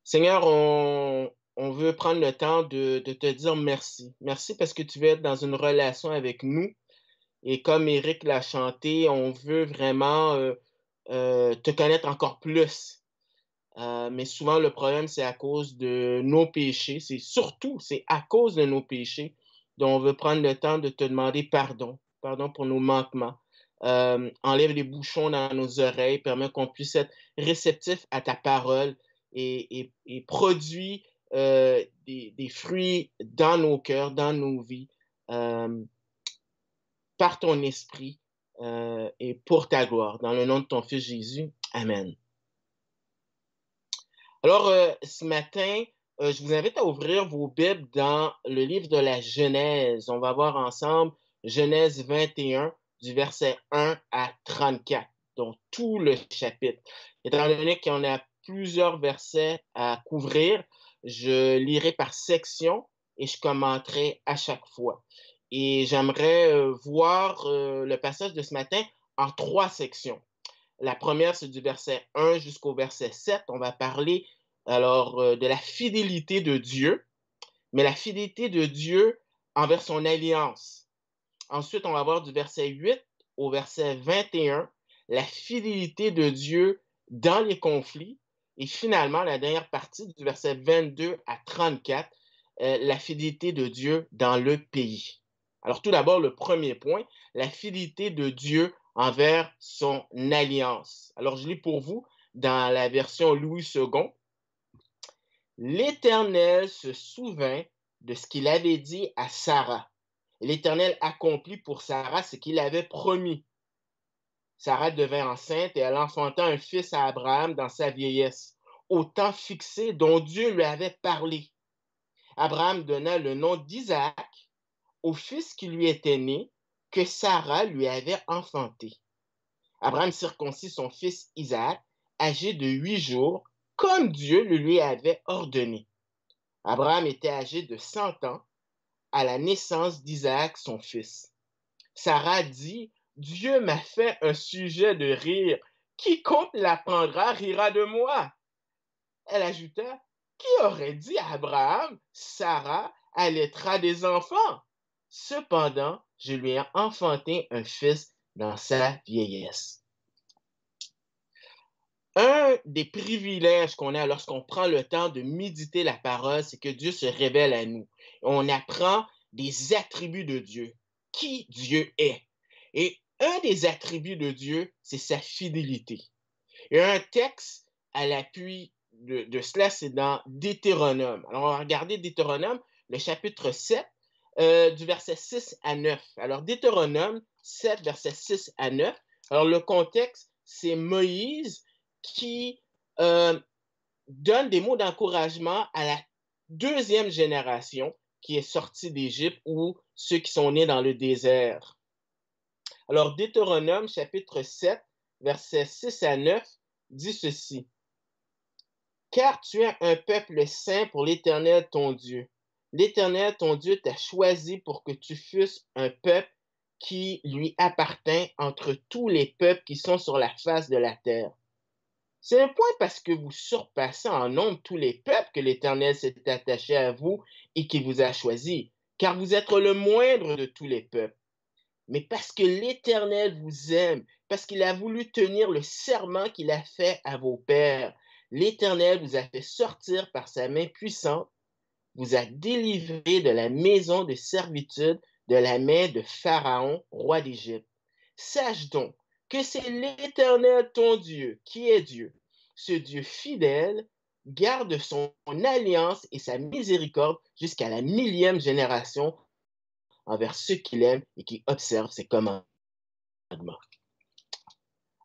Seigneur, on veut prendre le temps de te dire merci. Merci parce que tu veux être dans une relation avec nous. Et comme Éric l'a chanté, on veut vraiment te connaître encore plus. Mais souvent, le problème, c'est à cause de nos péchés. C'est à cause de nos péchés dont on veut prendre le temps de te demander pardon. Pardon pour nos manquements. Enlève les bouchons dans nos oreilles, permet qu'on puisse être réceptif à ta parole et produit des fruits dans nos cœurs, dans nos vies, euh, par ton esprit et pour ta gloire. Dans le nom de ton Fils Jésus. Amen. Alors, ce matin, je vous invite à ouvrir vos Bibles dans le livre de la Genèse. On va voir ensemble Genèse 21, du verset 1 à 34, donc tout le chapitre. Étant donné qu'on a plusieurs versets à couvrir, je lirai par section et je commenterai à chaque fois. Et j'aimerais voir le passage de ce matin en trois sections. La première, c'est du verset 1 jusqu'au verset 7. On va parler alors de la fidélité de Dieu, mais la fidélité de Dieu envers son alliance. Ensuite, on va voir du verset 8 au verset 21, la fidélité de Dieu dans les conflits. Et finalement, la dernière partie du verset 22 à 34, la fidélité de Dieu dans le pays. Alors tout d'abord, le premier point, la fidélité de Dieu envers son alliance. Alors je lis pour vous dans la version Louis II. L'Éternel se souvint de ce qu'il avait dit à Sarah. L'Éternel accomplit pour Sarah ce qu'il avait promis. Sarah devint enceinte et elle enfanta un fils à Abraham dans sa vieillesse, au temps fixé dont Dieu lui avait parlé. Abraham donna le nom d'Isaac au fils qui lui était né, que Sarah lui avait enfanté. Abraham circoncit son fils Isaac, âgé de 8 jours, comme Dieu le lui avait ordonné. Abraham était âgé de 100 ans à la naissance d'Isaac, son fils. Sarah dit, Dieu m'a fait un sujet de rire. Quiconque l'apprendra rira de moi. Elle ajouta, qui aurait dit à Abraham, Sarah allaitera des enfants? Cependant, je lui ai enfanté un fils dans sa vieillesse. Un des privilèges qu'on a lorsqu'on prend le temps de méditer la parole, c'est que Dieu se révèle à nous. On apprend des attributs de Dieu, qui Dieu est. Et un des attributs de Dieu, c'est sa fidélité. Et un texte à l'appui de cela, c'est dans Deutéronome. Alors, on va regarder Deutéronome, le chapitre 7, du verset 6 à 9. Alors, Deutéronome 7, verset 6 à 9. Alors, le contexte, c'est Moïse qui donne des mots d'encouragement à la deuxième génération qui est sortie d'Égypte ou ceux qui sont nés dans le désert. Alors, Deutéronome, chapitre 7, versets 6 à 9, dit ceci. Car tu es un peuple saint pour l'Éternel ton Dieu. L'Éternel ton Dieu t'a choisi pour que tu fusses un peuple qui lui appartient entre tous les peuples qui sont sur la face de la terre. C'est un point parce que vous surpassez en nombre tous les peuples que l'Éternel s'est attaché à vous et qui vous a choisi, car vous êtes le moindre de tous les peuples. Mais parce que l'Éternel vous aime, parce qu'il a voulu tenir le serment qu'il a fait à vos pères, l'Éternel vous a fait sortir par sa main puissante, vous a délivré de la maison de servitude, de la main de Pharaon, roi d'Égypte. Sache donc que c'est l'Éternel ton Dieu qui est Dieu. Ce Dieu fidèle garde son alliance et sa miséricorde jusqu'à la 1000e génération envers ceux qui l'aiment et qui observent ses commandements.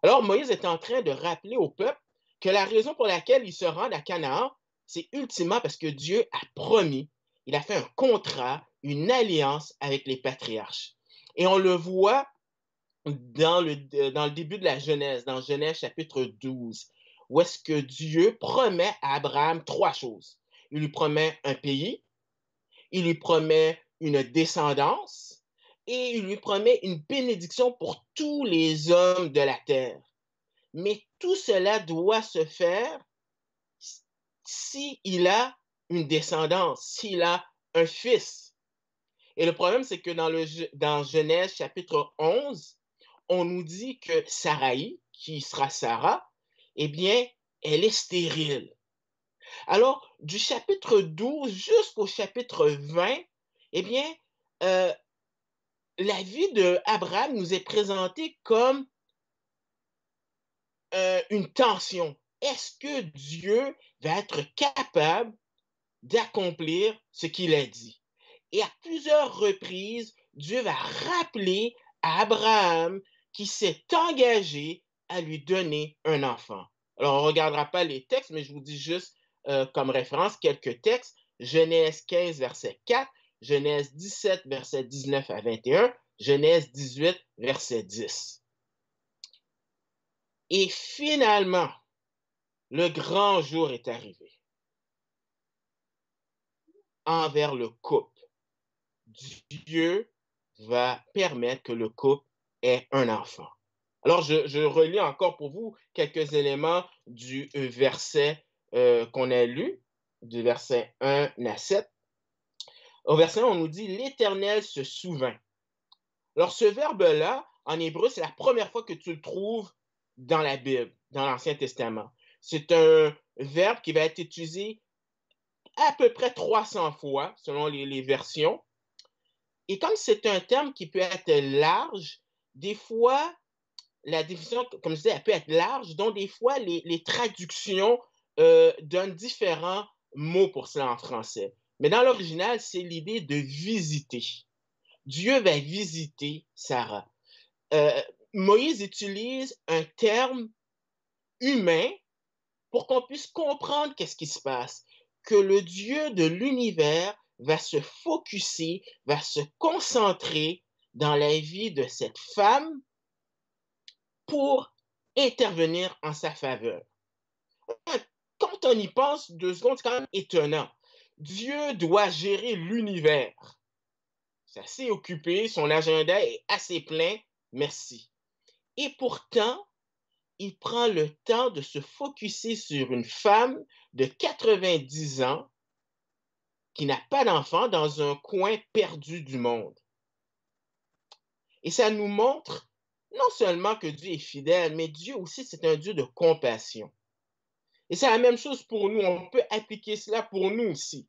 Alors Moïse est en train de rappeler au peuple que la raison pour laquelle ils se rendent à Canaan, c'est ultimement parce que Dieu a promis, il a fait un contrat, une alliance avec les patriarches. Et on le voit dans le début de la Genèse, dans Genèse chapitre 12, où est-ce que Dieu promet à Abraham trois choses. Il lui promet un pays, il lui promet une descendance et il lui promet une bénédiction pour tous les hommes de la terre. Mais tout cela doit se faire s'il a une descendance, s'il a un fils. Et le problème, c'est que dans Genèse chapitre 11, on nous dit que Saraï, qui sera Sarah, eh bien, elle est stérile. Alors, du chapitre 12 jusqu'au chapitre 20, eh bien, la vie d'Abraham nous est présentée comme une tension. Est-ce que Dieu va être capable d'accomplir ce qu'il a dit? Et à plusieurs reprises, Dieu va rappeler à Abraham qu'il s'est engagé à lui donner un enfant. Alors, on ne regardera pas les textes, mais je vous dis juste comme référence quelques textes. Genèse 15, verset 4, Genèse 17, verset 19 à 21, Genèse 18, verset 10. Et finalement, le grand jour est arrivé envers le couple. Dieu va permettre que le couple ait un enfant. Alors, je relis encore pour vous quelques éléments du verset qu'on a lu, du verset 1 à 7. Au verset 1, on nous dit « L'Éternel se souvint ». Alors, ce verbe-là, en hébreu, c'est la première fois que tu le trouves dans la Bible, dans l'Ancien Testament. C'est un verbe qui va être utilisé à peu près 300 fois, selon les versions. Et comme c'est un terme qui peut être large, des fois, la définition, comme je disais, elle peut être large, donc des fois, les traductions donnent différents mots pour cela en français. Mais dans l'original, c'est l'idée de visiter. Dieu va visiter Sarah. Moïse utilise un terme humain pour qu'on puisse comprendre qu'est-ce qui se passe, que le Dieu de l'univers va se focusser, va se concentrer dans la vie de cette femme pour intervenir en sa faveur. Quand on y pense 2 secondes, c'est quand même étonnant. Dieu doit gérer l'univers. C'est assez occupé, son agenda est assez plein, merci. Et pourtant, il prend le temps de se focusser sur une femme de 90 ans qui n'a pas d'enfant dans un coin perdu du monde. Et ça nous montre non seulement que Dieu est fidèle, mais Dieu aussi, c'est un Dieu de compassion. Et c'est la même chose pour nous. On peut appliquer cela pour nous aussi.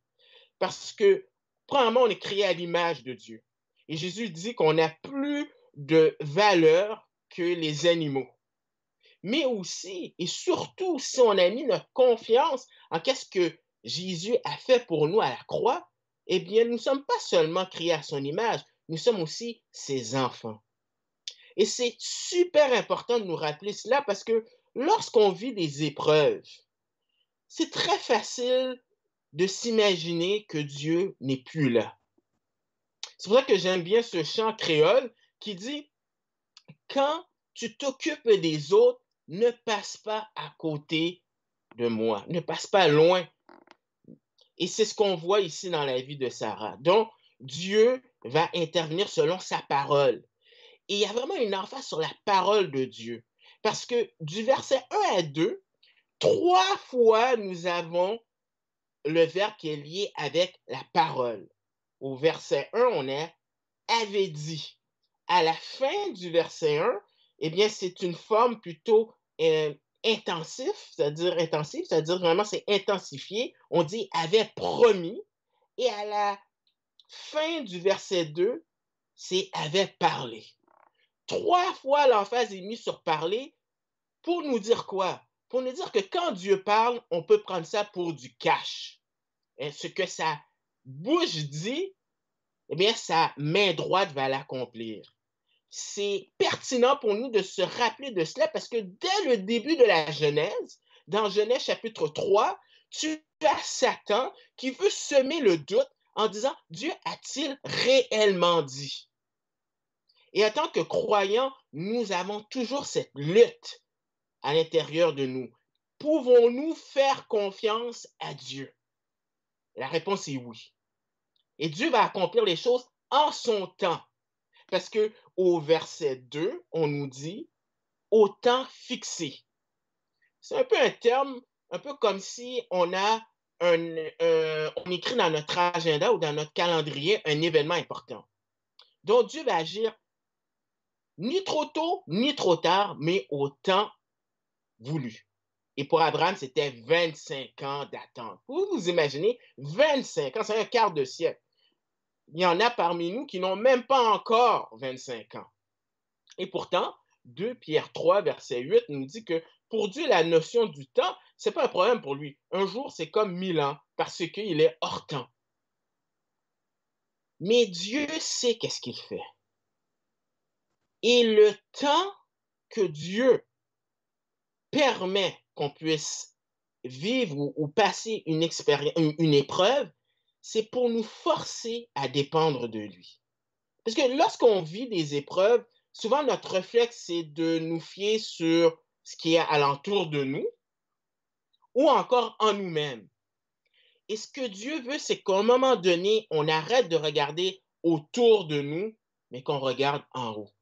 Parce que, premièrement, on est créé à l'image de Dieu. Et Jésus dit qu'on n'a plus de valeur que les animaux. Mais aussi, et surtout, si on a mis notre confiance en qu'est-ce que Jésus a fait pour nous à la croix, eh bien, nous ne sommes pas seulement créés à son image, nous sommes aussi ses enfants. Et c'est super important de nous rappeler cela parce que lorsqu'on vit des épreuves, c'est très facile de s'imaginer que Dieu n'est plus là. C'est pour ça que j'aime bien ce chant créole qui dit « Quand tu t'occupes des autres, ne passe pas à côté de moi, ne passe pas loin. » Et c'est ce qu'on voit ici dans la vie de Sarah. Donc, Dieu va intervenir selon sa parole. Et il y a vraiment une emphase sur la parole de Dieu. Parce que du verset 1 à 2, 3 fois, nous avons le verbe qui est lié avec la parole. Au verset 1, on est avait dit. À la fin du verset 1, eh bien, c'est une forme plutôt intensive, c'est-à-dire vraiment c'est intensifié. On dit avait promis. Et à la fin du verset 2, c'est avait parlé. 3 fois l'emphase est mise sur parler pour nous dire quoi? Pour nous dire que quand Dieu parle, on peut prendre ça pour du cash. Ce que sa bouche dit, eh bien, sa main droite va l'accomplir. C'est pertinent pour nous de se rappeler de cela parce que dès le début de la Genèse, dans Genèse chapitre 3, tu as Satan qui veut semer le doute en disant « Dieu a-t-il réellement dit ?» Et en tant que croyants, nous avons toujours cette lutte à l'intérieur de nous. Pouvons-nous faire confiance à Dieu? La réponse est oui. Et Dieu va accomplir les choses en son temps. Parce qu'au verset 2, on nous dit « au temps fixé ». C'est un peu un terme, un peu comme si on a on écrit dans notre agenda ou dans notre calendrier un événement important. Donc, Dieu va agir ni trop tôt, ni trop tard, mais au temps voulu. Et pour Abraham, c'était 25 ans d'attente. Vous vous imaginez, 25 ans, c'est un quart de siècle. Il y en a parmi nous qui n'ont même pas encore 25 ans. Et pourtant, 2 Pierre 3, verset 8 nous dit que pour Dieu, la notion du temps, ce n'est pas un problème pour lui. Un jour, c'est comme 1000 ans parce qu'il est hors temps. Mais Dieu sait qu'est-ce qu'il fait. Et le temps que Dieu permet qu'on puisse vivre ou passer une épreuve, c'est pour nous forcer à dépendre de lui. Parce que lorsqu'on vit des épreuves, souvent notre réflexe, c'est de nous fier sur ce qui est alentour de nous ou encore en nous-mêmes. Et ce que Dieu veut, c'est qu'à un moment donné, on arrête de regarder autour de nous, mais qu'on regarde en haut.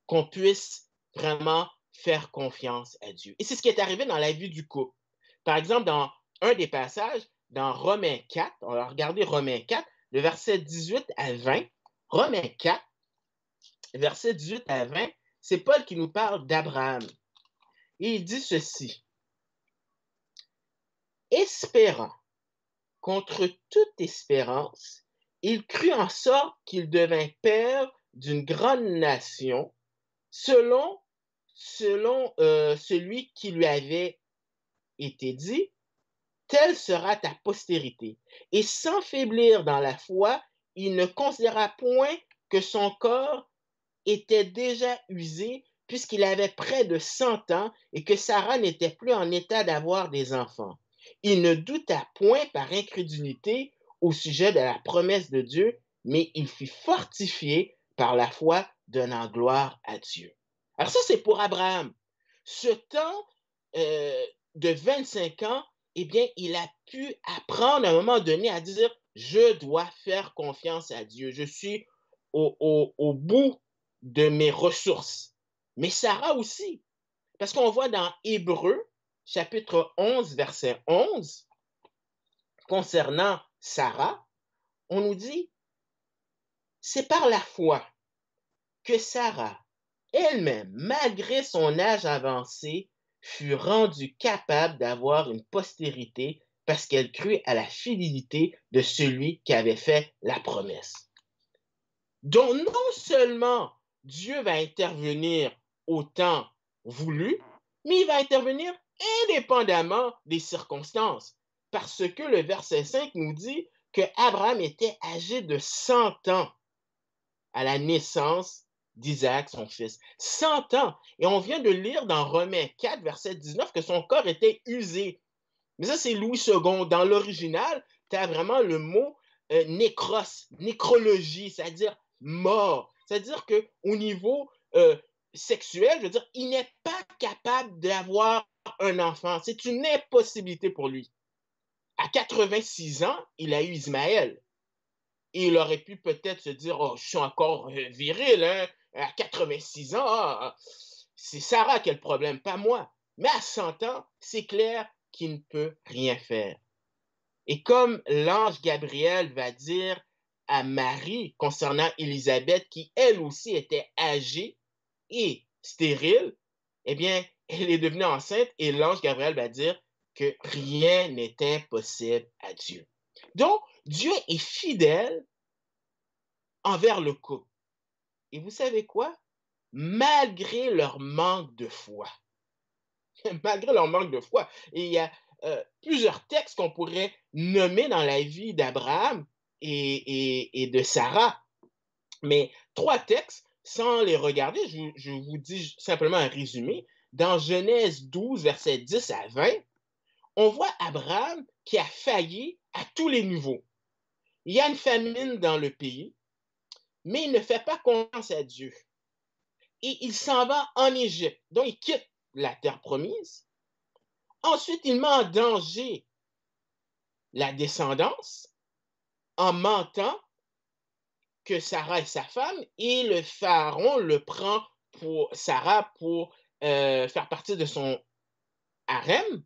Qu'on puisse vraiment faire confiance à Dieu. Et c'est ce qui est arrivé dans la vie du couple. Par exemple, dans un des passages, dans Romains 4, on va regarder Romains 4, le verset 18 à 20. Romains 4, verset 18 à 20, c'est Paul qui nous parle d'Abraham. Et il dit ceci. Espérant contre toute espérance, il crut en sorte qu'il devint père d'une grande nation selon celui qui lui avait été dit, telle sera ta postérité. Et sans faiblir dans la foi, il ne considéra point que son corps était déjà usé puisqu'il avait près de 100 ans et que Sarah n'était plus en état d'avoir des enfants. Il ne douta point par incrédulité au sujet de la promesse de Dieu, mais il fut fortifié par la foi, donnant gloire à Dieu. Alors ça, c'est pour Abraham. Ce temps de 25 ans, eh bien, il a pu apprendre à un moment donné à dire, je dois faire confiance à Dieu. Je suis au bout de mes ressources. Mais Sarah aussi. Parce qu'on voit dans Hébreux, chapitre 11, verset 11, concernant Sarah, on nous dit, c'est par la foi que Sarah, elle-même, malgré son âge avancé, fut rendue capable d'avoir une postérité parce qu'elle crut à la fidélité de celui qui avait fait la promesse. Donc, non seulement Dieu va intervenir au temps voulu, mais il va intervenir indépendamment des circonstances. Parce que le verset 5 nous dit que Abraham était âgé de 100 ans à la naissance d'Isaac, son fils. 100 ans. Et on vient de lire dans Romains 4, verset 19, que son corps était usé. Mais ça, c'est Louis II. Dans l'original, tu as vraiment le mot nécros, nécrologie, c'est-à-dire mort. C'est-à-dire qu'au niveau sexuel, je veux dire, il n'est pas capable d'avoir un enfant. C'est une impossibilité pour lui. À 86 ans, il a eu Ismaël. Et il aurait pu peut-être se dire, oh, je suis encore viril, hein? À 86 ans, c'est Sarah qui a le problème, pas moi. Mais à 100 ans, c'est clair qu'il ne peut rien faire. Et comme l'ange Gabriel va dire à Marie concernant Élisabeth, qui elle aussi était âgée et stérile, eh bien, elle est devenue enceinte et l'ange Gabriel va dire que rien n'était possible à Dieu. Donc, Dieu est fidèle envers le couple. Et vous savez quoi? Malgré leur manque de foi. Malgré leur manque de foi. Et il y a plusieurs textes qu'on pourrait nommer dans la vie d'Abraham et de Sarah. Mais 3 textes, sans les regarder, je vous dis simplement un résumé. Dans Genèse 12, versets 10 à 20, on voit Abraham qui a failli à tous les niveaux. Il y a une famine dans le pays, mais il ne fait pas confiance à Dieu. Et il s'en va en Égypte. Donc, il quitte la terre promise. Ensuite, il met en danger la descendance en mentant que Sarah est sa femme et le pharaon le prend pour Sarah pour faire partie de son harem.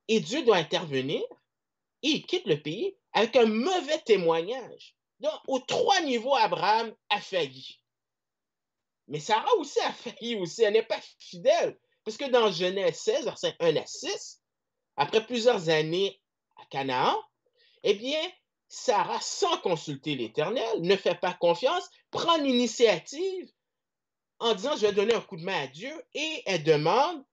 Et Dieu doit intervenir et il quitte le pays avec un mauvais témoignage. Donc, aux 3 niveaux, Abraham a failli. Mais Sarah aussi a failli aussi, elle n'est pas fidèle. Parce que dans Genèse 16, versets 1 à 6, après plusieurs années à Canaan, eh bien, Sarah, sans consulter l'Éternel, ne fait pas confiance, prend l'initiative en disant, je vais donner un coup de main à Dieu, et elle demande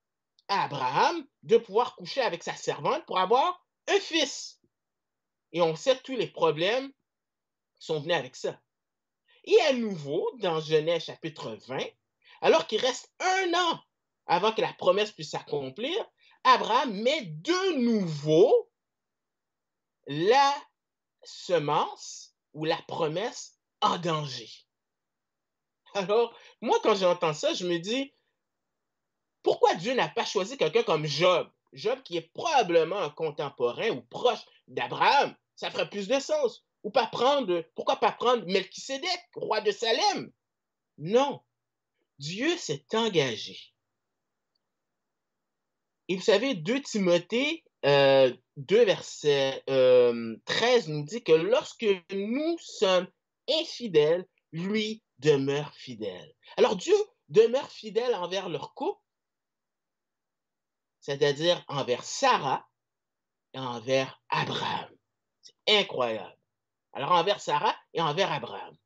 à Abraham de pouvoir coucher avec sa servante pour avoir un fils. Et on sait tous les problèmes qui sont venus avec ça. Et à nouveau, dans Genèse chapitre 20, alors qu'il reste 1 an avant que la promesse puisse s'accomplir, Abraham met de nouveau la semence ou la promesse en danger. Alors, moi, quand j'entends ça, je me dis, pourquoi Dieu n'a pas choisi quelqu'un comme Job? Job qui est probablement un contemporain ou proche d'Abraham, ça ferait plus de sens. Ou pourquoi pas prendre Melchisédek, roi de Salem? Non, Dieu s'est engagé. Et vous savez, 2 Timothée 2, verset 13 nous dit que lorsque nous sommes infidèles, lui demeure fidèle. Alors Dieu demeure fidèle envers leur couple, c'est-à-dire envers Sarah et envers Abraham. C'est incroyable. Alors envers Sarah et envers Abraham.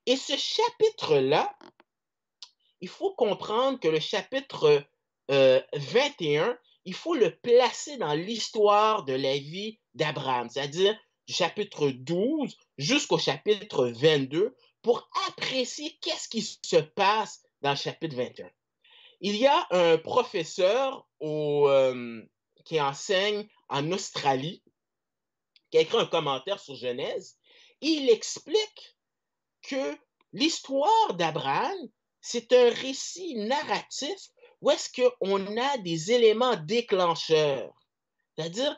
Et ce chapitre-là, il faut comprendre que le chapitre 21, il faut le placer dans l'histoire de la vie d'Abraham, c'est-à-dire du chapitre 12 jusqu'au chapitre 22, pour apprécier qu'est-ce qui se passe dans le chapitre 21. Il y a un professeur qui enseigne en Australie, qui a écrit un commentaire sur Genèse, et il explique que l'histoire d'Abraham, c'est un récit narratif où est-ce qu'on a des éléments déclencheurs, c'est-à-dire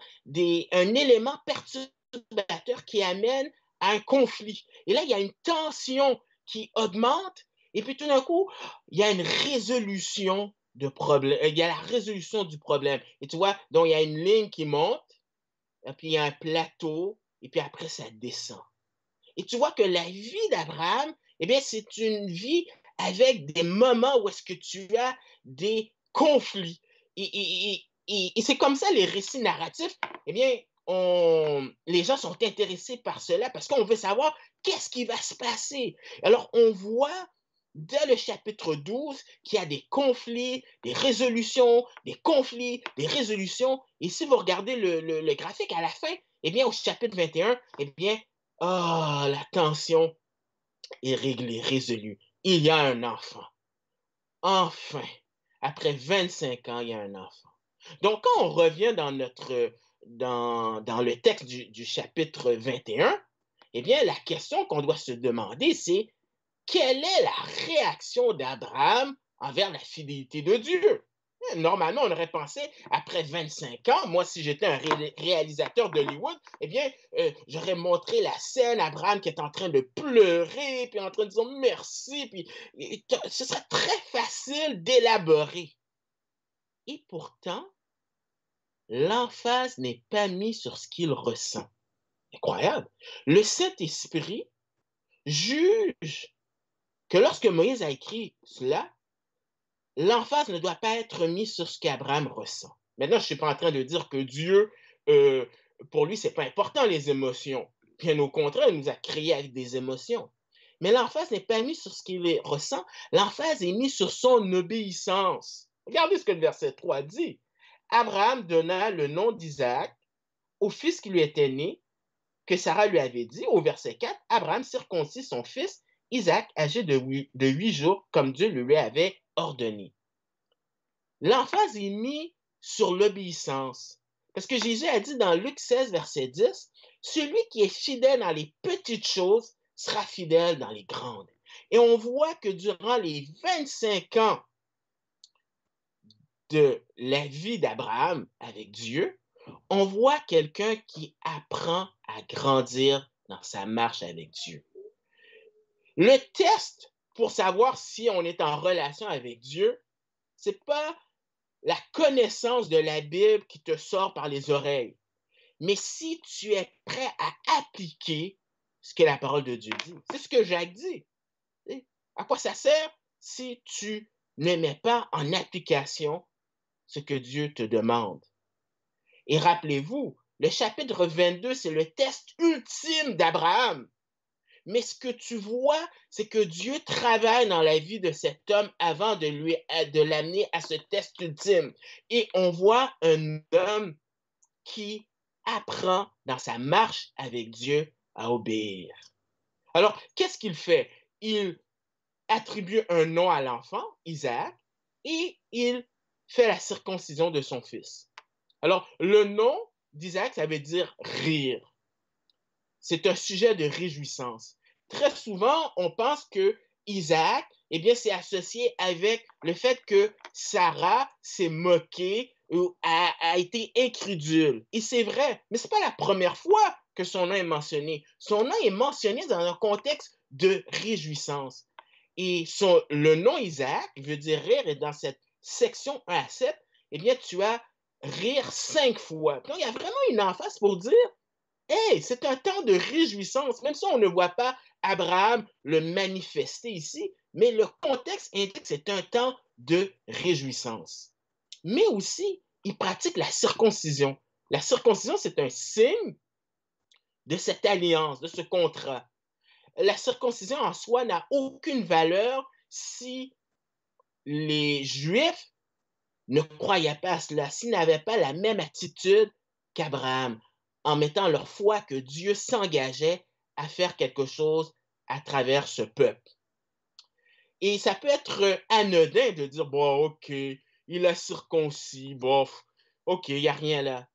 un élément perturbateur qui amène à un conflit. Et là, il y a une tension qui augmente, et puis tout d'un coup, il y a une résolution de problème. Il y a la résolution du problème. Et tu vois, donc il y a une ligne qui monte, et puis il y a un plateau, et puis après, ça descend. Et tu vois que la vie d'Abraham, eh bien, c'est une vie avec des moments où est-ce que tu as des conflits. Et c'est comme ça les récits narratifs, eh bien, les gens sont intéressés par cela parce qu'on veut savoir qu'est-ce qui va se passer. Alors, on voit dès le chapitre 12 qu'il y a des conflits, des résolutions, des conflits, des résolutions. Et si vous regardez le graphique à la fin, eh bien, au chapitre 21, eh bien, la tension est réglée, résolue. Il y a un enfant. Enfin, après 25 ans, il y a un enfant. Donc, quand on revient dans le texte du chapitre 21, eh bien, la question qu'on doit se demander, c'est quelle est la réaction d'Abraham envers la fidélité de Dieu? Normalement, on aurait pensé, après 25 ans, moi, si j'étais un réalisateur d'Hollywood, eh bien, j'aurais montré la scène, Abraham qui est en train de pleurer, puis en train de dire merci, puis ce serait très facile d'élaborer. Et pourtant, l'emphase n'est pas mise sur ce qu'il ressent. Incroyable. Le Saint-Esprit juge que lorsque Moïse a écrit cela, l'emphase ne doit pas être mise sur ce qu'Abraham ressent. Maintenant, je ne suis pas en train de dire que Dieu, pour lui, ce n'est pas important les émotions. Bien au contraire, il nous a créés avec des émotions. Mais l'emphase n'est pas mise sur ce qu'il ressent, l'emphase est mise sur son obéissance. Regardez ce que le verset 3 dit. Abraham donna le nom d'Isaac au fils qui lui était né, que Sarah lui avait dit. Au verset 4, Abraham circoncit son fils Isaac, âgé de 8 jours, comme Dieu le lui avait ordonné. L'emphase est mise sur l'obéissance. Parce que Jésus a dit dans Luc 16, verset 10, « Celui qui est fidèle dans les petites choses sera fidèle dans les grandes. » Et on voit que durant les 25 ans de la vie d'Abraham avec Dieu, on voit quelqu'un qui apprend à grandir dans sa marche avec Dieu. Le test pour savoir si on est en relation avec Dieu, ce n'est pas la connaissance de la Bible qui te sort par les oreilles, mais si tu es prêt à appliquer ce que la parole de Dieu dit. C'est ce que Jacques dit. À quoi ça sert si tu ne mets pas en application ce que Dieu te demande? Et rappelez-vous, le chapitre 22, c'est le test ultime d'Abraham. Mais ce que tu vois, c'est que Dieu travaille dans la vie de cet homme avant de l'amener à ce test ultime. Et on voit un homme qui apprend dans sa marche avec Dieu à obéir. Alors, qu'est-ce qu'il fait? Il attribue un nom à l'enfant, Isaac, et il fait la circoncision de son fils. Alors, le nom d'Isaac, ça veut dire rire. C'est un sujet de réjouissance. Très souvent, on pense que Isaac, eh bien, c'est associé avec le fait que Sarah s'est moquée ou a été incrédule. Et c'est vrai, mais ce n'est pas la première fois que son nom est mentionné. Son nom est mentionné dans un contexte de réjouissance. Et le nom Isaac veut dire rire, et dans cette section 1 à 7, eh bien, tu as rire 5 fois. Donc, il y a vraiment une emphase pour dire hey, c'est un temps de réjouissance, même si on ne voit pas Abraham le manifester ici, mais le contexte indique que c'est un temps de réjouissance. Mais aussi, il pratique la circoncision. La circoncision, c'est un signe de cette alliance, de ce contrat. La circoncision en soi n'a aucune valeur si les Juifs ne croyaient pas à cela, s'ils n'avaient pas la même attitude qu'Abraham, en mettant leur foi que Dieu s'engageait à faire quelque chose à travers ce peuple. Et ça peut être anodin de dire, bon, OK, il a circoncis, bof, OK, il n'y a rien là.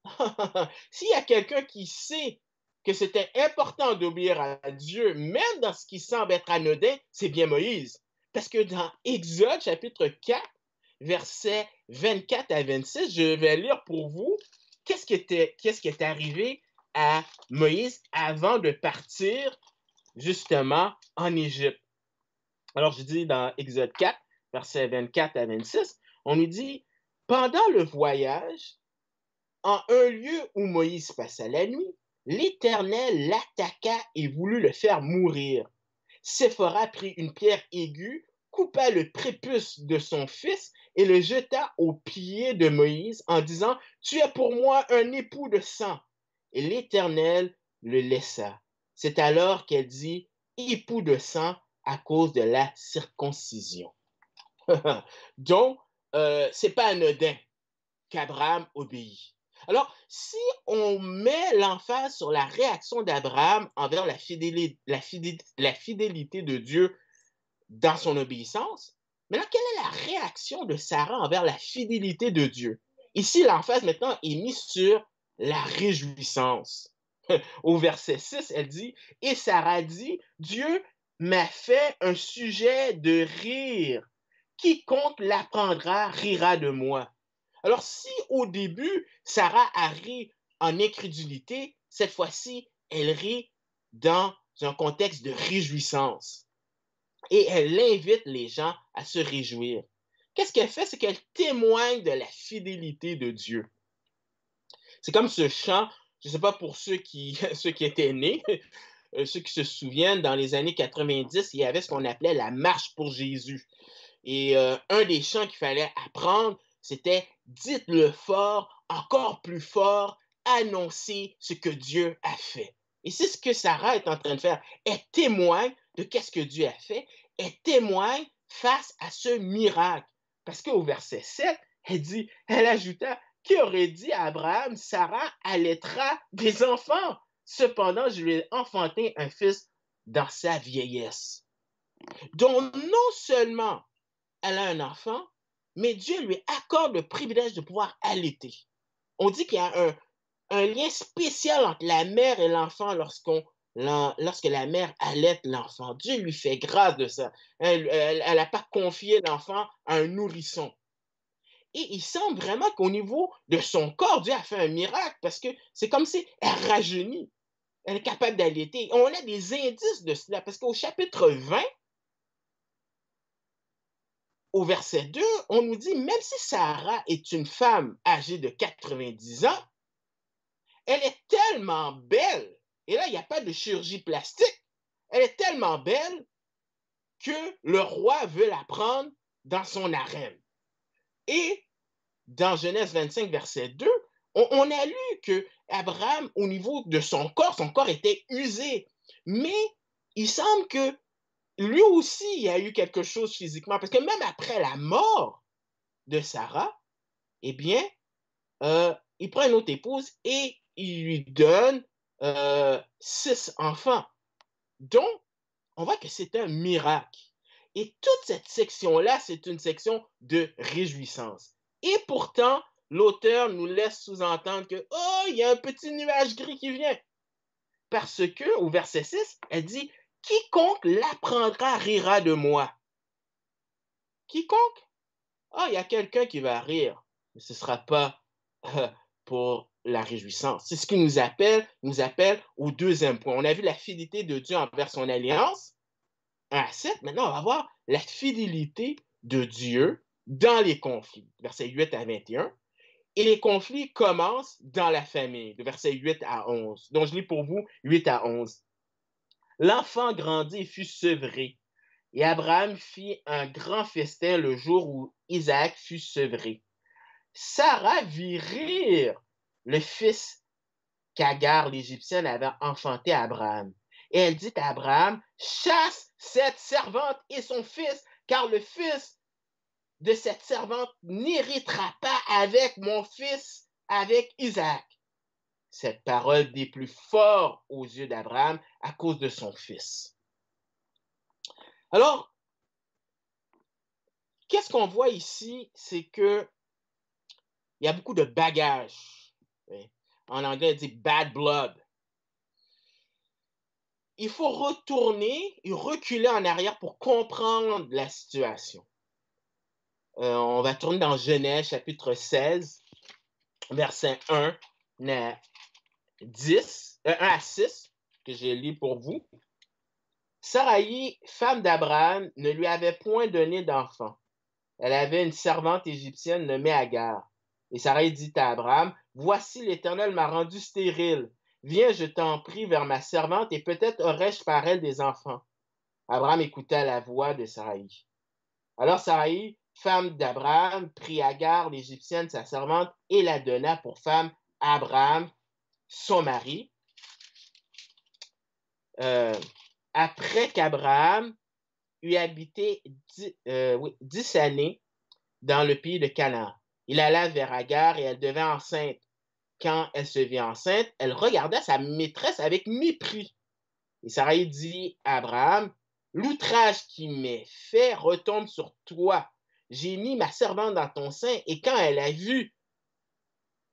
S'il y a quelqu'un qui sait que c'était important d'obéir à Dieu, même dans ce qui semble être anodin, c'est bien Moïse. Parce que dans Exode chapitre 4, versets 24 à 26, je vais lire pour vous qu'est-ce qui est arrivé à Moïse avant de partir justement en Égypte. Alors, je dis dans Exode 4, versets 24 à 26, on nous dit, pendant le voyage, en un lieu où Moïse passa la nuit, l'Éternel l'attaqua et voulut le faire mourir. Séphora prit une pierre aiguë, coupa le prépuce de son fils et le jeta aux pieds de Moïse en disant, tu es pour moi un époux de sang. Et l'Éternel le laissa. C'est alors qu'elle dit, époux de sang à cause de la circoncision. Donc, c'est pas anodin qu'Abraham obéit. Alors, si on met l'emphase sur la réaction d'Abraham envers la fidélité de Dieu dans son obéissance, maintenant, quelle est la réaction de Sarah envers la fidélité de Dieu? Ici, l'emphase maintenant est mise sur la réjouissance. Au verset 6, elle dit, « Et Sarah dit, Dieu m'a fait un sujet de rire. Quiconque l'apprendra rira de moi. » Alors, si au début, Sarah a ri en incrédulité, cette fois-ci, elle rit dans un contexte de réjouissance. Et elle invite les gens à se réjouir. Qu'est-ce qu'elle fait? C'est qu'elle témoigne de la fidélité de Dieu. C'est comme ce chant, je ne sais pas pour ceux qui étaient nés, ceux qui se souviennent, dans les années 90, il y avait ce qu'on appelait la marche pour Jésus. Et un des chants qu'il fallait apprendre, c'était « Dites-le fort, encore plus fort, annoncez ce que Dieu a fait. » Et c'est ce que Sarah est en train de faire. Elle témoigne de qu'est-ce que Dieu a fait. Elle témoigne face à ce miracle. Parce qu'au verset 7, elle ajouta, « Qui aurait dit à Abraham, Sarah allaitera des enfants? Cependant, je lui ai enfanté un fils dans sa vieillesse. » Donc, non seulement elle a un enfant, mais Dieu lui accorde le privilège de pouvoir allaiter. On dit qu'il y a un lien spécial entre la mère et l'enfant lorsque la mère allaite l'enfant. Dieu lui fait grâce de ça. Elle n'a pas confié l'enfant à un nourrisson. Et il semble vraiment qu'au niveau de son corps, Dieu a fait un miracle parce que c'est comme si elle rajeunit. Elle est capable d'allaiter. On a des indices de cela parce qu'au chapitre 20, au verset 2, on nous dit, même si Sarah est une femme âgée de 90 ans, Elle est tellement belle, et là, il n'y a pas de chirurgie plastique, elle est tellement belle que le roi veut la prendre dans son harem. Et dans Genèse 25, verset 2, on a lu que Abraham, au niveau de son corps était usé. Mais il semble que lui aussi, il y a eu quelque chose physiquement, parce que même après la mort de Sarah, eh bien, il prend une autre épouse et il lui donne 6 enfants. Donc, on voit que c'est un miracle. Et toute cette section-là, c'est une section de réjouissance. Et pourtant, l'auteur nous laisse sous-entendre que, oh, il y a un petit nuage gris qui vient. Parce que, au verset 6, elle dit, quiconque l'apprendra rira de moi. Quiconque? Ah, il y a quelqu'un qui va rire, mais ce ne sera pas pour la réjouissance. C'est ce qui nous appelle au deuxième point. On a vu la fidélité de Dieu envers son alliance, 1 à 7. Maintenant, on va voir la fidélité de Dieu dans les conflits, versets 8 à 21. Et les conflits commencent dans la famille, de versets 8 à 11. Donc, je lis pour vous 8 à 11. L'enfant grandit et fut sevré. Et Abraham fit un grand festin le jour où Isaac fut sevré. Sarah vit rire le fils qu'Agar l'Égyptienne avait enfanté à Abraham. Et elle dit à Abraham, chasse cette servante et son fils, car le fils de cette servante n'héritera pas avec mon fils, avec Isaac. Cette parole des plus forts aux yeux d'Abraham à cause de son fils. Alors, qu'est-ce qu'on voit ici? C'est que il y a beaucoup de bagages. En anglais, on dit bad blood. Il faut retourner et reculer en arrière pour comprendre la situation. On va tourner dans Genèse, chapitre 16, verset 1 à 1 à 6, que je lis pour vous. Saraï, femme d'Abraham, ne lui avait point donné d'enfant. Elle avait une servante égyptienne nommée Agar. Et Saraï dit à Abraham, voici l'Éternel m'a rendu stérile. Viens, je t'en prie, vers ma servante, et peut-être aurai-je par elle des enfants. Abraham écouta la voix de Saraï. Alors Saraï, femme d'Abraham, prit Agar, l'Égyptienne, sa servante, et la donna pour femme à Abraham, son mari. Après qu'Abraham eut habité 10 années dans le pays de Canaan, il alla vers Agar et elle devint enceinte. Quand elle se vit enceinte, elle regarda sa maîtresse avec mépris. Et Saraï dit à Abraham, l'outrage qui m'est fait retombe sur toi. J'ai mis ma servante dans ton sein et quand elle a vu,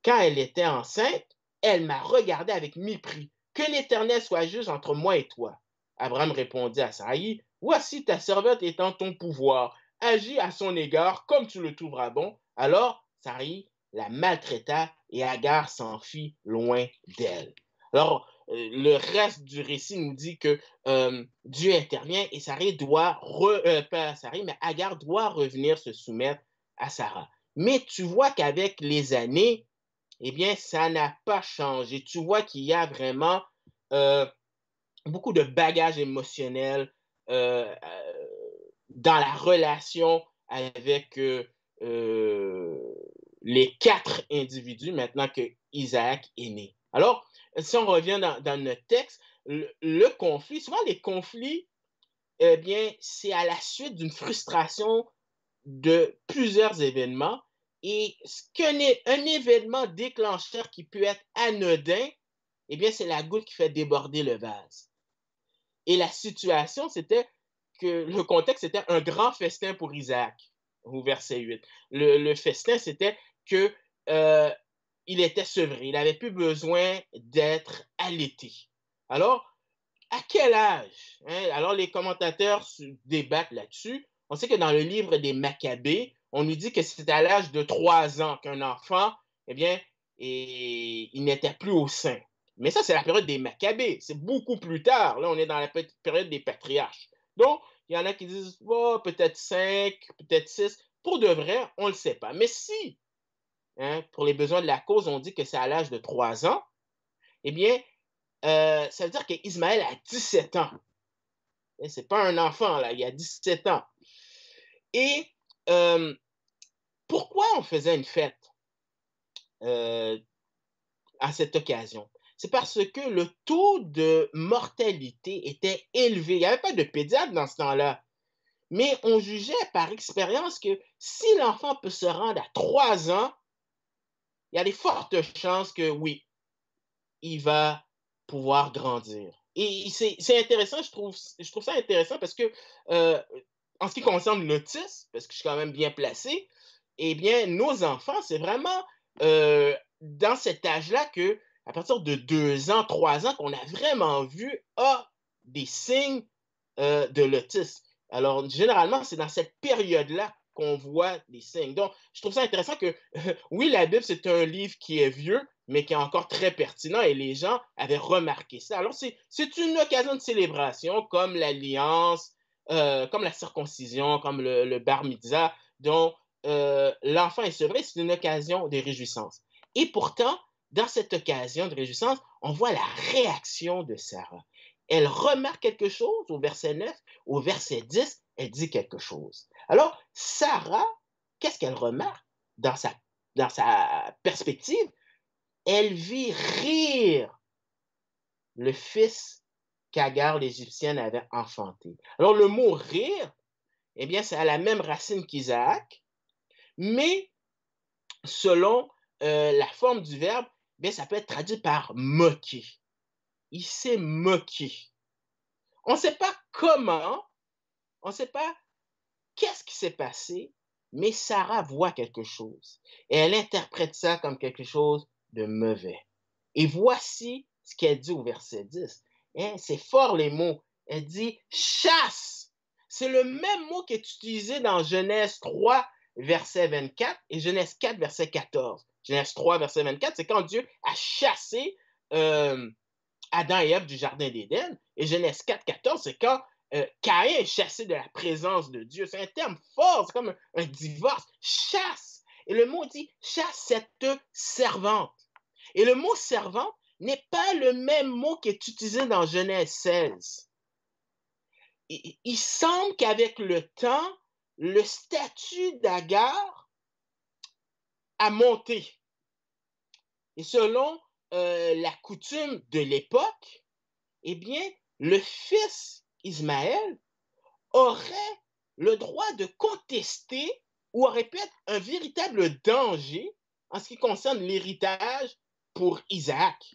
quand elle était enceinte, elle m'a regardé avec mépris. Que l'Éternel soit juge entre moi et toi. Abraham répondit à Saraï, voici ta servante est en ton pouvoir. Agis à son égard comme tu le trouveras bon. Alors Saraï la maltraita et Agar s'enfuit loin d'elle. Alors, le reste du récit nous dit que Dieu intervient et Agar doit revenir se soumettre à Sarah. Mais tu vois qu'avec les années, eh bien, ça n'a pas changé. Tu vois qu'il y a vraiment beaucoup de bagages émotionnels dans la relation avec les 4 individus maintenant que Isaac est né. Alors, si on revient dans notre texte, le conflit, souvent les conflits, eh bien, c'est à la suite d'une frustration de plusieurs événements et un événement déclencheur qui peut être anodin, eh bien, c'est la goutte qui fait déborder le vase. Et la situation, c'était que le contexte, c'était un grand festin pour Isaac, au verset 8. Le festin, c'était que il était sevré, il n'avait plus besoin d'être allaité. Alors, à quel âge? Alors, les commentateurs débattent là-dessus. On sait que dans le livre des Maccabées, on nous dit que c'est à l'âge de 3 ans qu'un enfant, eh bien, il n'était plus au sein. Mais ça, c'est la période des Maccabées. C'est beaucoup plus tard. Là, on est dans la période des patriarches. Donc, il y en a qui disent, oh, peut-être 5, peut-être 6. Pour de vrai, on ne le sait pas. Mais si, pour les besoins de la cause, on dit que c'est à l'âge de 3 ans, eh bien, ça veut dire qu'Ismaël a 17 ans. Ce n'est pas un enfant, là, il a 17 ans. Et pourquoi on faisait une fête à cette occasion? C'est parce que le taux de mortalité était élevé. Il n'y avait pas de pédiatre dans ce temps-là. Mais on jugeait par expérience que si l'enfant peut se rendre à 3 ans, il y a des fortes chances que oui, il va pouvoir grandir. Et c'est intéressant, je trouve ça intéressant parce que en ce qui concerne l'autisme, parce que je suis quand même bien placé, eh bien, nos enfants, c'est vraiment dans cet âge-là que, à partir de 2 ans, 3 ans, qu'on a vraiment vu des signes de l'autisme. Alors, généralement, c'est dans cette période-là qu'on voit des signes. Donc, je trouve ça intéressant que, oui, la Bible, c'est un livre qui est vieux, mais qui est encore très pertinent et les gens avaient remarqué ça. Alors, c'est une occasion de célébration comme l'alliance, comme la circoncision, comme le bar mitzvah, dont l'enfant est sevré, c'est une occasion de réjouissance. Et pourtant, dans cette occasion de réjouissance, on voit la réaction de Sarah. Elle remarque quelque chose au verset 9, au verset 10, elle dit quelque chose. Alors, Sarah, qu'est-ce qu'elle remarque dans sa perspective? Elle vit rire le fils qu'Agar l'Égyptienne avait enfanté. Alors, le mot rire, eh bien, c'est à la même racine qu'Isaac, mais selon la forme du verbe, eh bien, ça peut être traduit par moquer. Il s'est moqué. On ne sait pas comment, on ne sait pas qu'est-ce qui s'est passé, mais Sarah voit quelque chose et elle interprète ça comme quelque chose de mauvais. Et voici ce qu'elle dit au verset 10. Hein, c'est fort les mots. Elle dit chasse. C'est le même mot qui est utilisé dans Genèse 3, verset 24 et Genèse 4, verset 14. Genèse 3, verset 24, c'est quand Dieu a chassé Adam et Ève du Jardin d'Éden. Et Genèse 4, 14, c'est quand Caïn est chassé de la présence de Dieu. C'est un terme fort, c'est comme un divorce. Chasse. Et le mot dit chasse cette servante. Et le mot servante n'est pas le même mot qui est utilisé dans Genèse 16. Il semble qu'avec le temps, le statut d'Agar a monté. Et selon la coutume de l'époque, eh bien, le fils Ismaël aurait le droit de contester ou aurait pu être un véritable danger en ce qui concerne l'héritage pour Isaac.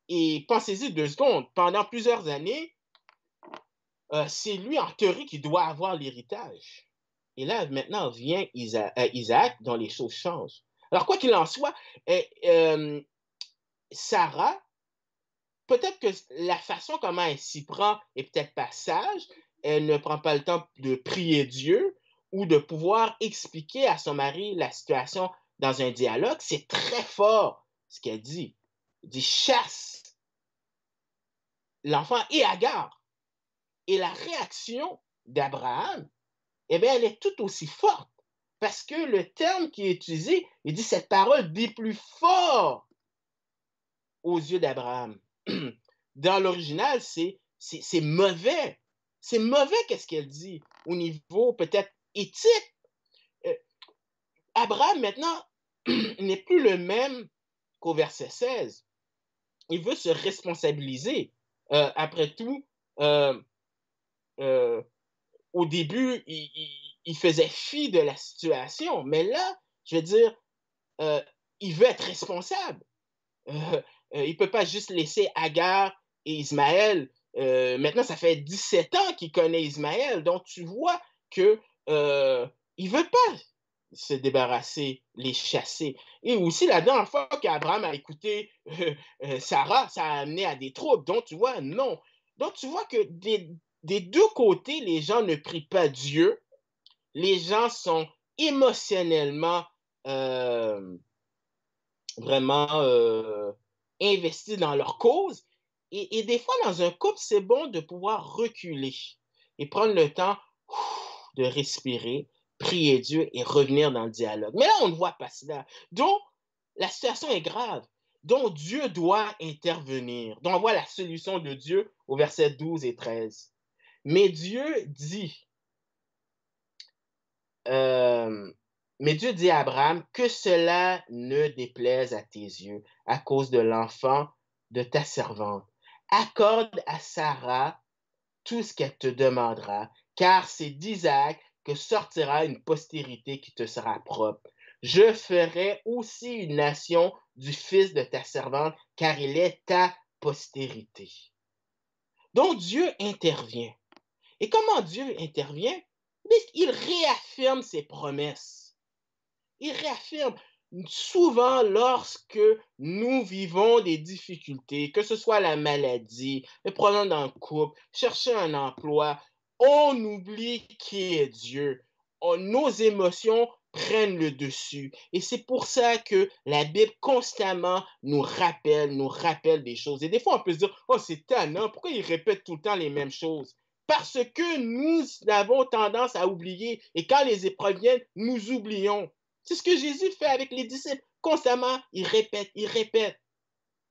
Et pensez-y 2 secondes, pendant plusieurs années, c'est lui en théorie qui doit avoir l'héritage. Et là, maintenant, vient Isaac dont les choses changent. Alors, quoi qu'il en soit, Sarah, peut-être que la façon comment elle s'y prend est peut-être pas sage. Elle ne prend pas le temps de prier Dieu ou de pouvoir expliquer à son mari la situation dans un dialogue. C'est très fort ce qu'elle dit. Elle dit chasse l'enfant et Agar. Et la réaction d'Abraham, eh bien, elle est tout aussi forte parce que le terme qui est utilisé, il dit cette parole dit plus fort aux yeux d'Abraham. Dans l'original, c'est mauvais. C'est mauvais qu'est-ce qu'elle dit au niveau peut-être éthique. Abraham, maintenant, n'est plus le même qu'au verset 16. Il veut se responsabiliser. Après tout, au début, il faisait fi de la situation, mais là, je veux dire, il veut être responsable. Il ne peut pas juste laisser Agar et Ismaël. Maintenant, ça fait 17 ans qu'il connaît Ismaël, donc tu vois qu'il ne veut pas se débarrasser, les chasser. Et aussi, la dernière fois qu'Abraham a écouté Sarah, ça a amené à des troubles. Donc, tu vois, non. Donc, tu vois que des 2 côtés, les gens ne prient pas Dieu. Les gens sont émotionnellement vraiment investis dans leur cause. Et des fois, dans un couple, c'est bon de pouvoir reculer et prendre le temps de respirer, prier Dieu et revenir dans le dialogue. Mais là, on ne voit pas cela. Donc, la situation est grave. dont Dieu doit intervenir. Donc, on voit la solution de Dieu au verset 12 et 13. Mais Dieu dit, euh, mais Dieu dit à Abraham, que cela ne déplaise à tes yeux à cause de l'enfant de ta servante. Accorde à Sarah tout ce qu'elle te demandera, car c'est d'Isaac que sortira une postérité qui te sera propre. Je ferai aussi une nation du fils de ta servante, car il est ta postérité. Donc Dieu intervient. Et comment Dieu intervient? Il réaffirme ses promesses. Il réaffirme souvent lorsque nous vivons des difficultés, que ce soit la maladie, le problème dans le couple, chercher un emploi, on oublie qui est Dieu. Nos émotions prennent le dessus. Et c'est pour ça que la Bible constamment nous rappelle des choses. Et des fois, on peut se dire, oh, c'est tannant, pourquoi il répète tout le temps les mêmes choses? Parce que nous avons tendance à oublier. Et quand les épreuves viennent, nous oublions. C'est ce que Jésus fait avec les disciples. Constamment, il répète, il répète.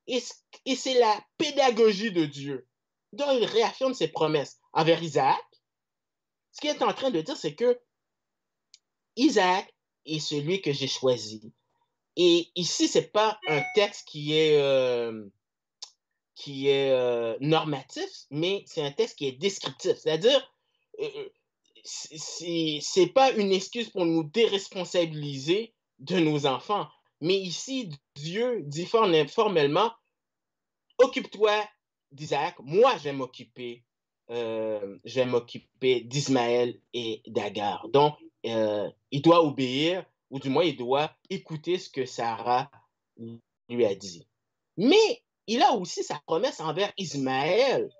Et c'est la pédagogie de Dieu. Donc, il réaffirme ses promesses envers Isaac. Ce qu'il est en train de dire, c'est que Isaac est celui que j'ai choisi. Et ici, ce n'est pas un texte qui est normatif, mais c'est un texte qui est descriptif. C'est-à-dire, c'est pas une excuse pour nous déresponsabiliser de nos enfants. Mais ici, Dieu dit formellement, occupe-toi d'Isaac, moi je vais m'occuper d'Ismaël et d'Agar. Donc, il doit obéir, ou du moins il doit écouter ce que Sarah lui a dit. Mais il a aussi sa promesse envers Ismaël.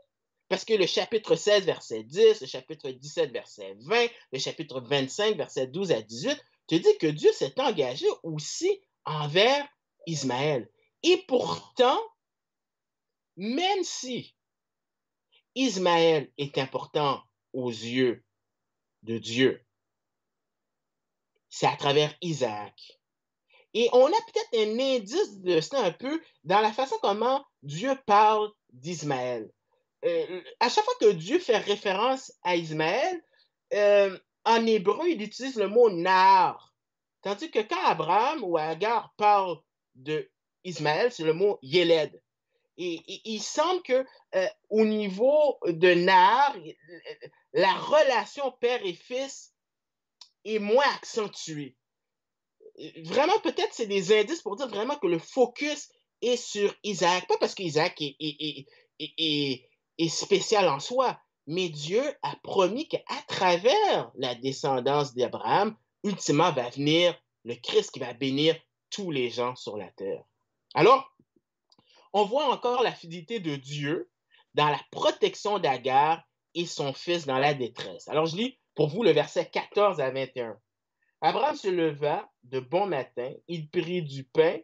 Parce que le chapitre 16, verset 10, le chapitre 17, verset 20, le chapitre 25, verset 12 à 18, te dit que Dieu s'est engagé aussi envers Ismaël. Et pourtant, même si Ismaël est important aux yeux de Dieu, c'est à travers Isaac. Et on a peut-être un indice de ça un peu dans la façon comment Dieu parle d'Ismaël. À chaque fois que Dieu fait référence à Ismaël, en hébreu, il utilise le mot Nar. Tandis que quand Abraham ou Agar parle d'Ismaël, c'est le mot Yéled. Et il semble que au niveau de Nar, la relation père et fils est moins accentuée. Vraiment, peut-être c'est des indices pour dire vraiment que le focus est sur Isaac. Pas parce qu'Isaac est spécial en soi, mais Dieu a promis qu'à travers la descendance d'Abraham, ultimement va venir le Christ qui va bénir tous les gens sur la terre. Alors, on voit encore la fidélité de Dieu dans la protection d'Agar et son fils dans la détresse. Alors, je lis pour vous le verset 14 à 21. Abraham se leva de bon matin, il prit du pain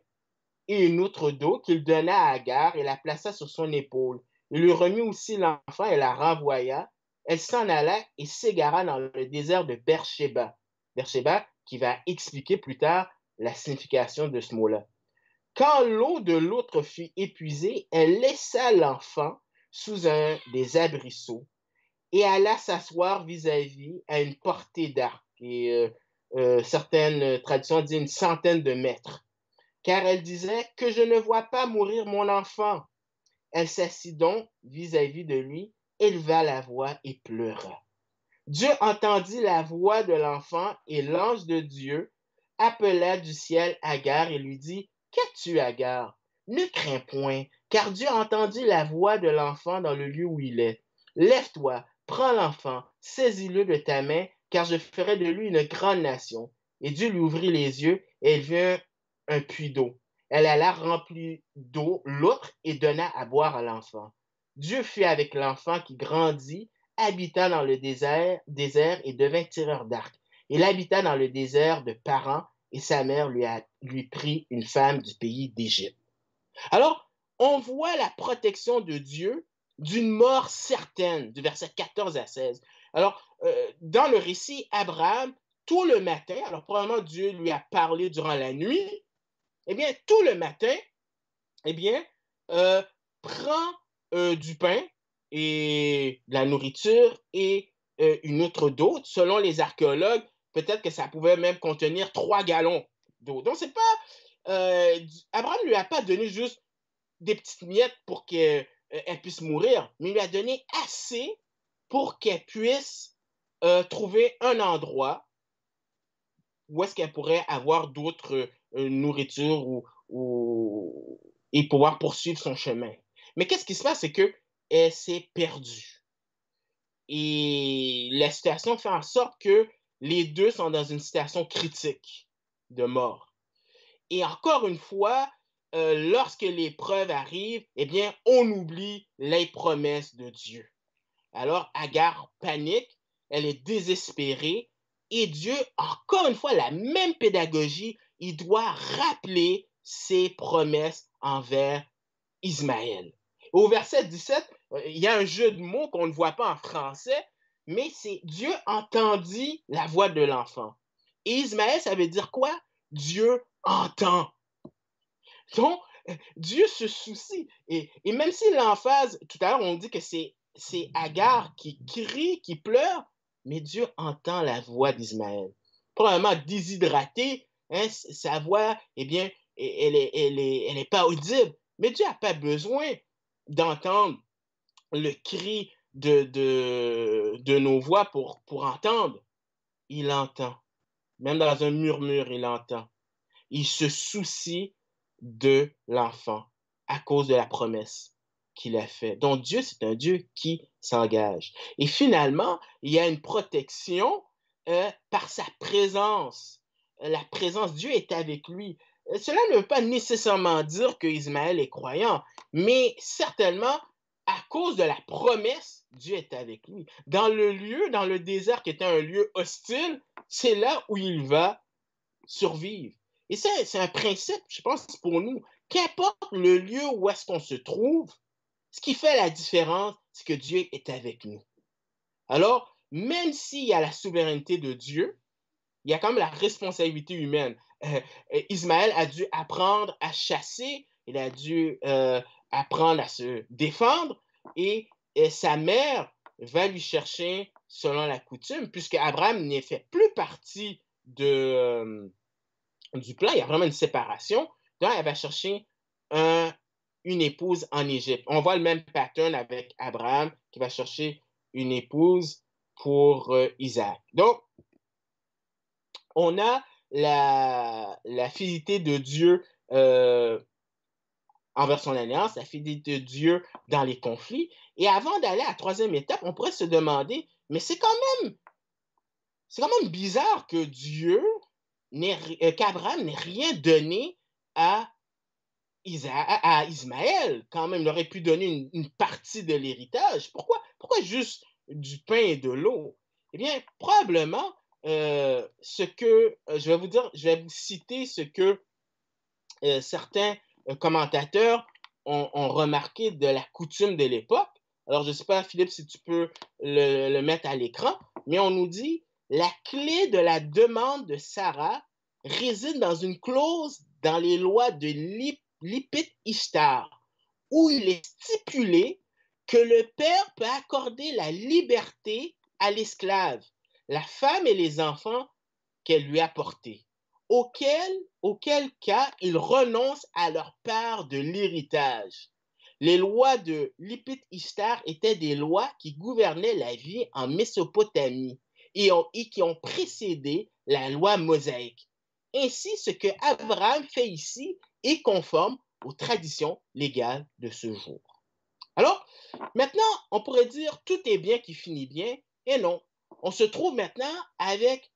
et une outre d'eau qu'il donna à Agar et la plaça sur son épaule. Il lui remit aussi l'enfant et la renvoya. Elle s'en alla et s'égara dans le désert de Beersheba. Beersheba qui va expliquer plus tard la signification de ce mot-là. Quand l'eau de l'outre fut épuisée, elle laissa l'enfant sous un des arbrisseaux et alla s'asseoir vis-à-vis à une portée d'arc. Et certaines traditions disent une centaine de mètres. Car elle disait que je ne vois pas mourir mon enfant. Elle s'assit donc vis-à-vis de lui, éleva la voix et pleura. Dieu entendit la voix de l'enfant et l'ange de Dieu appela du ciel Agar et lui dit, qu'as-tu, Agar? Ne crains point, car Dieu a entendu la voix de l'enfant dans le lieu où il est. Lève-toi, prends l'enfant, saisis-le de ta main, car je ferai de lui une grande nation. Et Dieu lui ouvrit les yeux et elle vit un puits d'eau. Elle alla remplir d'eau l'autre et donna à boire à l'enfant. Dieu fut avec l'enfant qui grandit, habita dans le désert et devint tireur d'arc. Il habita dans le désert de Paran et sa mère lui prit une femme du pays d'Égypte. Alors, on voit la protection de Dieu d'une mort certaine, du verset 14 à 16. Alors, dans le récit, Abraham, tout le matin, alors probablement Dieu lui a parlé durant la nuit, eh bien, tout le matin, eh bien, prend du pain et de la nourriture et une outre d'eau. Selon les archéologues, peut-être que ça pouvait même contenir 3 gallons d'eau. Donc, c'est pas. Abraham ne lui a pas donné juste des petites miettes pour qu'elle puisse mourir, mais il lui a donné assez pour qu'elle puisse trouver un endroit où est-ce qu'elle pourrait avoir d'autres nourritures et pouvoir poursuivre son chemin. Mais qu'est-ce qui se passe, c'est qu'elle s'est perdue. Et la situation fait en sorte que les deux sont dans une situation critique de mort. Et encore une fois, lorsque l'épreuve arrive, eh bien, on oublie les promesses de Dieu. Alors, Agar panique, elle est désespérée, et Dieu, encore une fois, la même pédagogie, il doit rappeler ses promesses envers Ismaël. Au verset 17, il y a un jeu de mots qu'on ne voit pas en français, mais c'est Dieu entendit la voix de l'enfant. Et Ismaël, ça veut dire quoi? Dieu entend. Donc, Dieu se soucie. Et même si l'emphase, tout à l'heure, on dit que c'est Agar qui crie, qui pleure, mais Dieu entend la voix d'Ismaël. Probablement déshydraté, hein, sa voix, eh bien, elle est pas audible. Mais Dieu n'a pas besoin d'entendre le cri de nos voix pour entendre. Il entend. Même dans un murmure, il entend. Il se soucie de l'enfant à cause de la promesse qu'il a faite. Donc Dieu, c'est un Dieu qui s'engage. Et finalement, il y a une protection par sa présence. La présence, Dieu est avec lui. Cela ne veut pas nécessairement dire que Ismaël est croyant, mais certainement, à cause de la promesse, Dieu est avec lui. Dans le lieu, dans le désert qui était un lieu hostile, c'est là où il va survivre. Et c'est un principe, je pense, pour nous. Qu'importe le lieu où est-ce qu'on se trouve, ce qui fait la différence, c'est que Dieu est avec nous. Alors, même s'il y a la souveraineté de Dieu, il y a quand même la responsabilité humaine. Ismaël a dû apprendre à chasser, il a dû apprendre à se défendre, et sa mère va lui chercher selon la coutume, puisque Abraham n'est fait plus partie du plan, il y a vraiment une séparation. Donc, elle va chercher une épouse en Égypte. On voit le même pattern avec Abraham qui va chercher une épouse pour Isaac. Donc, on a la fidélité de Dieu envers son alliance, la fidélité de Dieu dans les conflits. Et avant d'aller à la troisième étape, on pourrait se demander, mais c'est quand même bizarre que qu'Abraham n'ait rien donné à Ismaël. Quand même, il aurait pu donner une partie de l'héritage. Pourquoi juste du pain et de l'eau? Eh bien, probablement, je vais vous dire, je vais vous citer ce que certains commentateurs ont remarqué de la coutume de l'époque. Alors, je ne sais pas, Philippe, si tu peux le mettre à l'écran, mais on nous dit la clé de la demande de Sarah réside dans une clause dans les lois de Lipit Ishtar, où il est stipulé que le père peut accorder la liberté à l'esclave, la femme et les enfants qu'elle lui a portés, auquel cas il renonce à leur part de l'héritage. Les lois de Lipit Ishtar étaient des lois qui gouvernaient la vie en Mésopotamie et qui ont précédé la loi mosaïque. Ainsi, ce que Abraham fait ici est conforme aux traditions légales de ce jour. Alors, maintenant, on pourrait dire tout est bien qui finit bien, et non. On se trouve maintenant avec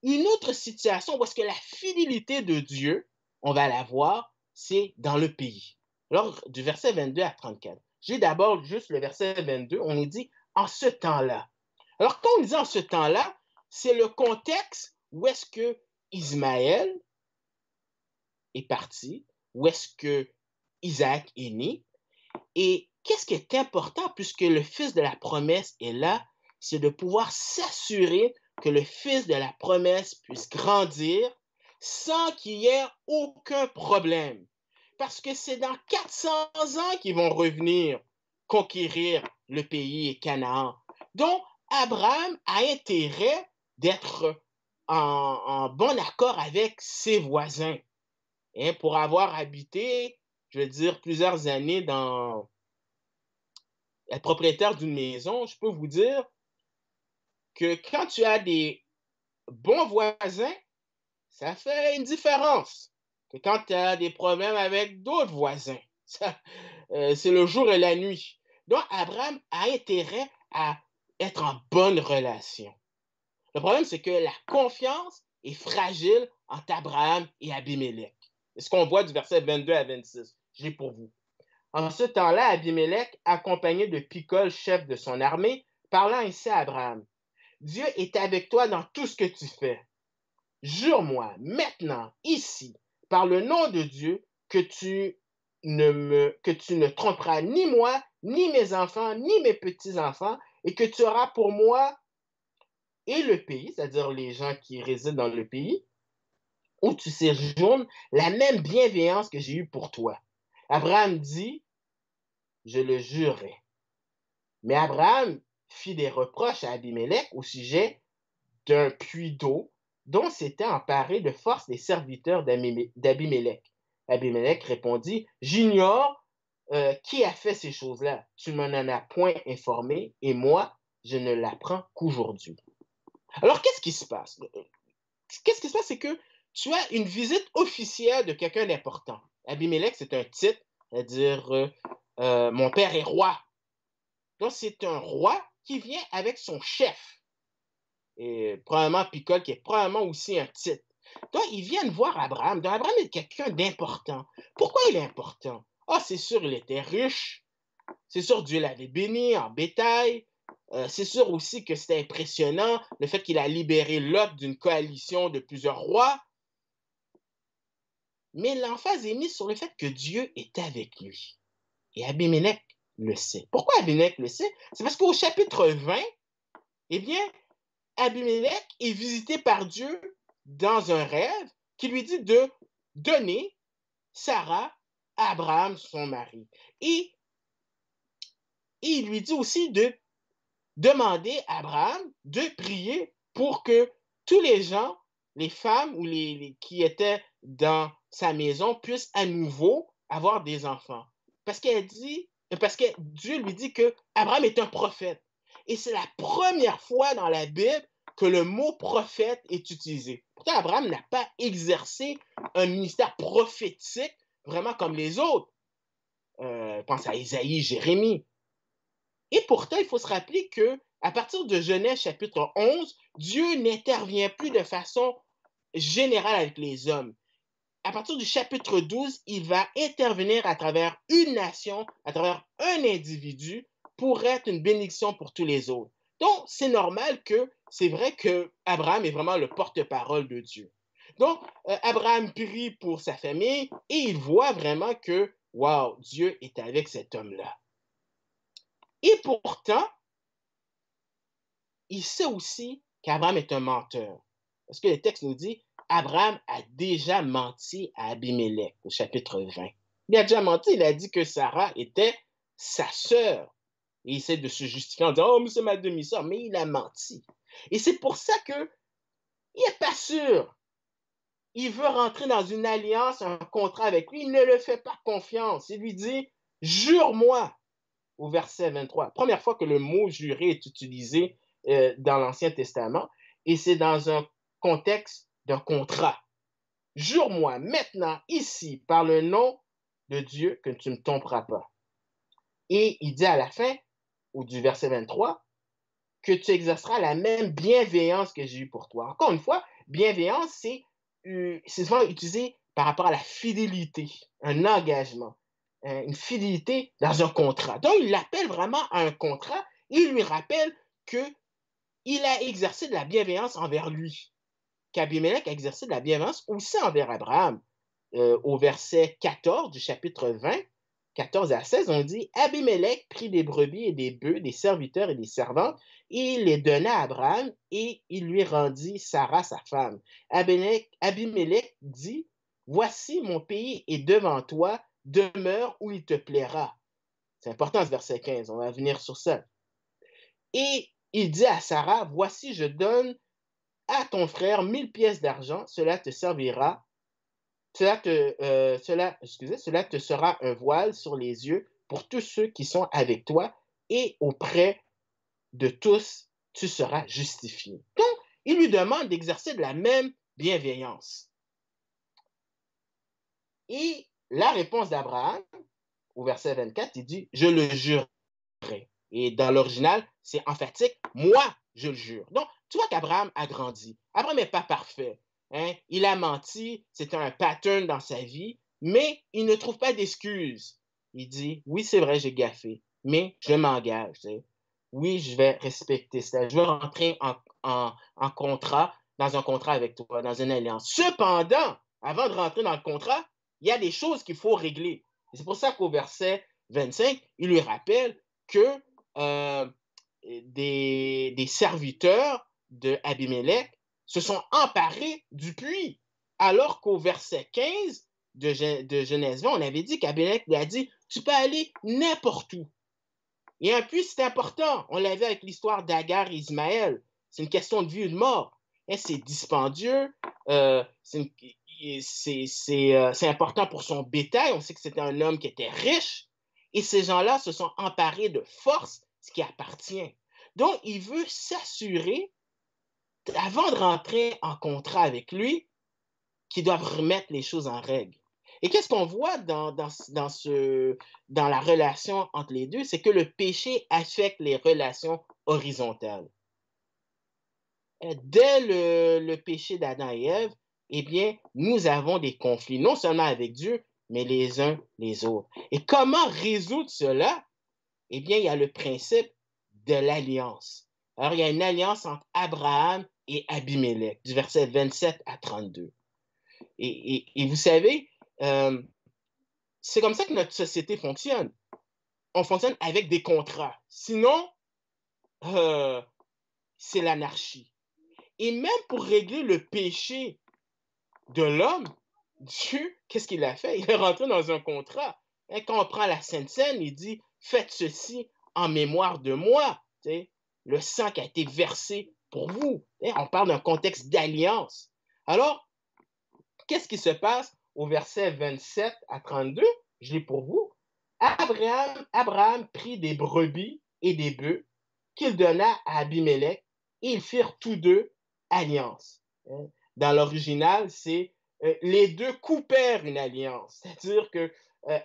une autre situation où est-ce que la fidélité de Dieu, on va la voir, c'est dans le pays. Alors, du verset 22 à 34. J'ai d'abord juste le verset 22, on nous dit « en ce temps-là ». Alors, quand on dit « en ce temps-là », c'est le contexte où est-ce que Ismaël est parti, où est-ce que Isaac est né. Et qu'est-ce qui est important puisque le fils de la promesse est là, c'est de pouvoir s'assurer que le fils de la promesse puisse grandir sans qu'il y ait aucun problème. parce que c'est dans 400 ans qu'ils vont revenir conquérir le pays Canaan. Donc, Abraham a intérêt d'être en bon accord avec ses voisins, hein, pour avoir habité, je veux dire, plusieurs années dans être propriétaire d'une maison. Je peux vous dire que quand tu as des bons voisins, ça fait une différence que quand tu as des problèmes avec d'autres voisins. C'est le jour et la nuit. Donc, Abraham a intérêt à être en bonne relation. Le problème, c'est que la confiance est fragile entre Abraham et Abimelech. C'est ce qu'on voit du verset 22 à 26. J'ai pour vous. En ce temps-là, Abimelech, accompagné de Picol, chef de son armée, parla ainsi à Abraham. Dieu est avec toi dans tout ce que tu fais. Jure-moi maintenant, ici, par le nom de Dieu, que tu ne tromperas ni moi, ni mes enfants, ni mes petits-enfants, et que tu auras pour moi et le pays, c'est-à-dire les gens qui résident dans le pays, où tu séjournes, la même bienveillance que j'ai eue pour toi. Abraham dit, je le jurerai. Mais Abraham fit des reproches à Abimelech au sujet d'un puits d'eau dont s'étaient emparés de force les serviteurs d'Abimelech. Abimelech répondit, j'ignore qui a fait ces choses-là. Tu m'en as point informé et moi, je ne l'apprends qu'aujourd'hui. Alors, qu'est-ce qui se passe? Qu'est-ce qui se passe? C'est que tu as une visite officielle de quelqu'un d'important. Abimelech, c'est un titre, c'est-à-dire mon père est roi. Donc, c'est un roi qui vient avec son chef. Et probablement Picol, qui est probablement aussi un titre. Donc, ils viennent voir Abraham. Donc, Abraham est quelqu'un d'important. Pourquoi il est important? Ah, c'est sûr, il était riche. C'est sûr, Dieu l'avait béni en bétail. C'est sûr aussi que c'était impressionnant le fait qu'il a libéré Lot d'une coalition de plusieurs rois. Mais l'emphase est mise sur le fait que Dieu est avec lui. Et Abimelech le sait. Pourquoi Abimelech le sait? C'est parce qu'au chapitre 20, eh bien, Abimelech est visité par Dieu dans un rêve qui lui dit de donner Sarah à Abraham, son mari. Et il lui dit aussi de demander à Abraham de prier pour que tous les gens, les femmes ou qui étaient dans sa maison puissent à nouveau avoir des enfants. Parce que Dieu lui dit que Abraham est un prophète. Et c'est la première fois dans la Bible que le mot prophète est utilisé. Pourtant, Abraham n'a pas exercé un ministère prophétique vraiment comme les autres. Pense à Isaïe, Jérémie. Et pourtant, il faut se rappeler que à partir de Genèse chapitre 11, Dieu n'intervient plus de façon générale avec les hommes. À partir du chapitre 12, il va intervenir à travers une nation, à travers un individu, pour être une bénédiction pour tous les autres. Donc, c'est normal que c'est vrai que Abraham est vraiment le porte-parole de Dieu. Donc, Abraham prie pour sa famille et il voit vraiment que, wow, Dieu est avec cet homme-là. Et pourtant, il sait aussi qu'Abraham est un menteur. Parce que le texte nous dit, Abraham a déjà menti à Abimelech au chapitre 20. Il a déjà menti, il a dit que Sarah était sa sœur. Il essaie de se justifier en disant, oh, mais c'est ma demi-sœur, mais il a menti. Et c'est pour ça qu'il n'est pas sûr. Il veut rentrer dans une alliance, un contrat avec lui, il ne le fait pas confiance. Il lui dit, jure-moi, au verset 23. Première fois que le mot jurer est utilisé dans l'Ancien Testament, et c'est dans un contexte d'un contrat. Jure-moi maintenant, ici, par le nom de Dieu, que tu ne tromperas pas. Et il dit à la fin, ou du verset 23, que tu exerceras la même bienveillance que j'ai eue pour toi. Encore une fois, bienveillance, c'est souvent utilisé par rapport à la fidélité, un engagement, une fidélité dans un contrat. Donc, il l'appelle vraiment à un contrat et il lui rappelle qu'il a exercé de la bienveillance envers lui, qu'Abimelech a exercé de la bienveillance aussi envers Abraham. Au verset 14 du chapitre 20, 14 à 16, on dit, Abimelech prit des brebis et des bœufs, des serviteurs et des servantes, et il les donna à Abraham, et il lui rendit Sarah, sa femme. Abimelech dit, voici mon pays est devant toi, demeure où il te plaira. C'est important ce verset 15, on va venir sur ça. Et il dit à Sarah, voici, je donne à ton frère 1000 pièces d'argent, cela te servira, cela te sera un voile sur les yeux pour tous ceux qui sont avec toi et auprès de tous, tu seras justifié. Donc, il lui demande d'exercer de la même bienveillance. Et la réponse d'Abraham, au verset 24, il dit, je le jurerai. Et dans l'original, c'est emphatique, moi, je le jure. Donc, tu vois qu'Abraham a grandi. Abraham n'est pas parfait. Hein? Il a menti, c'est un pattern dans sa vie, mais il ne trouve pas d'excuses. Il dit, oui, c'est vrai, j'ai gaffé, mais je m'engage. Oui, je vais respecter ça. Je vais rentrer en contrat, dans un contrat avec toi, dans une alliance. Cependant, avant de rentrer dans le contrat, il y a des choses qu'il faut régler. C'est pour ça qu'au verset 25, il lui rappelle que des serviteurs d'Abimelech se sont emparés du puits, alors qu'au verset 15 de Genèse 20, on avait dit qu'Abimelech lui a dit, tu peux aller n'importe où. Et un puits, c'est important. On l'avait avec l'histoire d'Agar et Ismaël. C'est une question de vie ou de mort. Et c'est dispendieux. C'est important pour son bétail. On sait que c'était un homme qui était riche. Et ces gens-là se sont emparés de force ce qui appartient. Donc, il veut s'assurer, avant de rentrer en contrat avec lui, qu'ils doivent remettre les choses en règle. Et qu'est-ce qu'on voit dans la relation entre les deux? C'est que le péché affecte les relations horizontales. Dès le péché d'Adam et Ève, eh bien, nous avons des conflits, non seulement avec Dieu, mais les uns les autres. Et comment résoudre cela? Eh bien, il y a le principe de l'alliance. Alors, il y a une alliance entre Abraham et Abimelech, du verset 27 à 32. Et vous savez, c'est comme ça que notre société fonctionne. On fonctionne avec des contrats. Sinon, c'est l'anarchie. Et même pour régler le péché de l'homme, Dieu, qu'est-ce qu'il a fait? Il est rentré dans un contrat. Et quand on prend la Sainte Seine, il dit, faites ceci en mémoire de moi. Le sang qui a été versé pour vous. On parle d'un contexte d'alliance. Alors, qu'est-ce qui se passe au verset 27 à 32? Je l'ai pour vous. Abraham prit des brebis et des bœufs qu'il donna à Abimelech et ils firent tous deux alliance. Dans l'original, c'est les deux coupèrent une alliance. C'est-à-dire que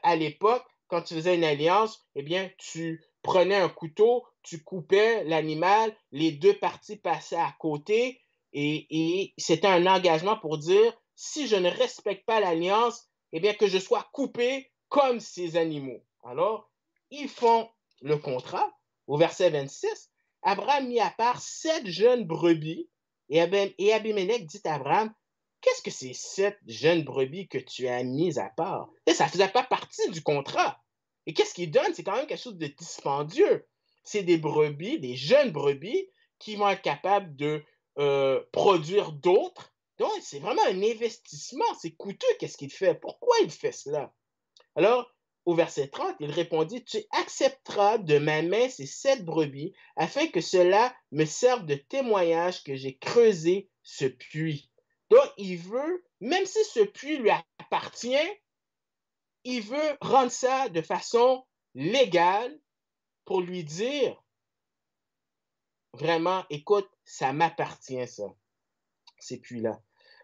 à l'époque, quand tu faisais une alliance, eh bien, tu prenais un couteau, tu coupais l'animal, les deux parties passaient à côté et c'était un engagement pour dire si je ne respecte pas l'alliance, eh bien, que je sois coupé comme ces animaux. Alors, ils font le contrat. Au verset 26, Abraham mit à part 7 jeunes brebis et Abimelech dit à Abraham, qu'est-ce que c'est 7 jeunes brebis que tu as mis à part? Et ça ne faisait pas partie du contrat. Et qu'est-ce qu'il donne? C'est quand même quelque chose de dispendieux. C'est des brebis, des jeunes brebis qui vont être capables de produire d'autres. Donc, c'est vraiment un investissement. C'est coûteux, qu'est-ce qu'il fait? Pourquoi il fait cela? Alors, au verset 30, il répondit, tu accepteras de ma main ces 7 brebis afin que cela me serve de témoignage que j'ai creusé ce puits. Donc, il veut, même si ce puits lui appartient, il veut rendre ça de façon légale pour lui dire, vraiment, écoute, ça m'appartient, ça, ces puits-là.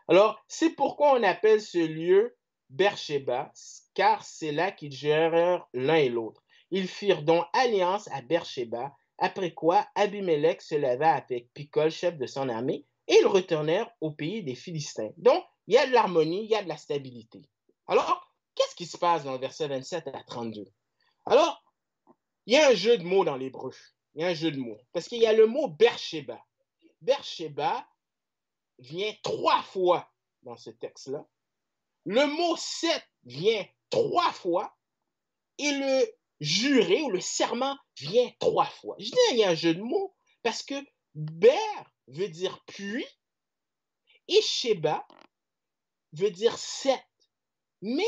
Alors, c'est pourquoi on appelle ce lieu Beersheba, car c'est là qu'ils gérèrent l'un et l'autre. Ils firent donc alliance à Beersheba, après quoi Abimelech se leva avec Picol, chef de son armée, et ils retournèrent au pays des Philistins. Donc, il y a de l'harmonie, il y a de la stabilité. Alors, qu'est-ce qui se passe dans le verset 27 à 32? Alors, il y a un jeu de mots dans l'hébreu. Il y a un jeu de mots. Parce qu'il y a le mot Beersheba. Beersheba vient 3 fois dans ce texte-là. Le mot 7 vient 3 fois et le juré ou le serment vient 3 fois. Je dis il y a un jeu de mots parce que Ber veut dire puits et Sheba veut dire 7. mais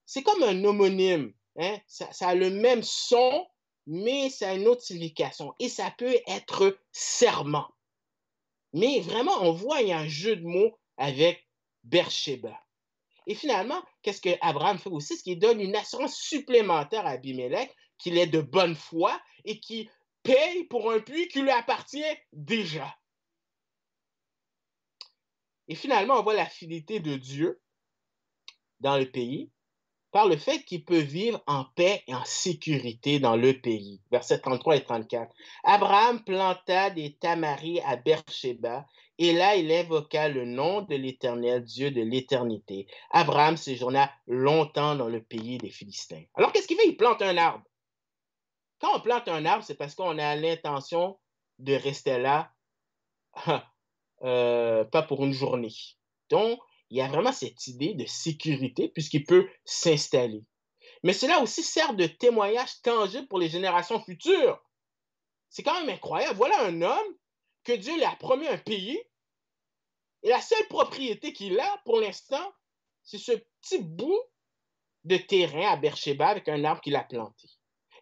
c'est comme un homonyme. Hein? Ça a le même son, mais ça a une autre signification. Et ça peut être serment. Mais vraiment, on voit, il y a un jeu de mots avec Beersheba. Et finalement, qu'est-ce qu'Abraham fait aussi? C'est qu'il donne une assurance supplémentaire à Abimelech qu'il est de bonne foi et qu'il paye pour un puits qui lui appartient déjà. Et finalement, on voit la fidélité de Dieu dans le pays par le fait qu'il peut vivre en paix et en sécurité dans le pays. Versets 33 et 34. Abraham planta des tamaris à Beersheba, et là il invoqua le nom de l'Éternel, Dieu de l'éternité. Abraham séjourna longtemps dans le pays des Philistins. Alors qu'est-ce qu'il fait? Il plante un arbre. Quand on plante un arbre, c'est parce qu'on a l'intention de rester là, pas pour une journée. Donc, il y a vraiment cette idée de sécurité puisqu'il peut s'installer. Mais cela aussi sert de témoignage tangible pour les générations futures. C'est quand même incroyable. Voilà un homme que Dieu lui a promis un pays et la seule propriété qu'il a pour l'instant, c'est ce petit bout de terrain à Beersheba avec un arbre qu'il a planté.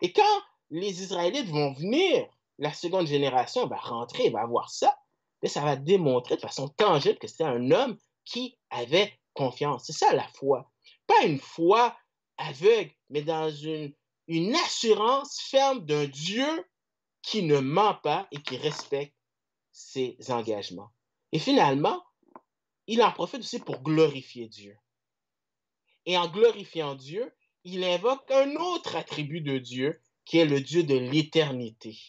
Et quand les Israélites vont venir, la seconde génération va rentrer, va voir ça, et ça va démontrer de façon tangible que c'était un homme qui avait confiance. C'est ça la foi. Pas une foi aveugle, mais dans une assurance ferme d'un Dieu qui ne ment pas et qui respecte ses engagements. Et finalement, il en profite aussi pour glorifier Dieu. Et en glorifiant Dieu, il invoque un autre attribut de Dieu qui est le Dieu de l'éternité.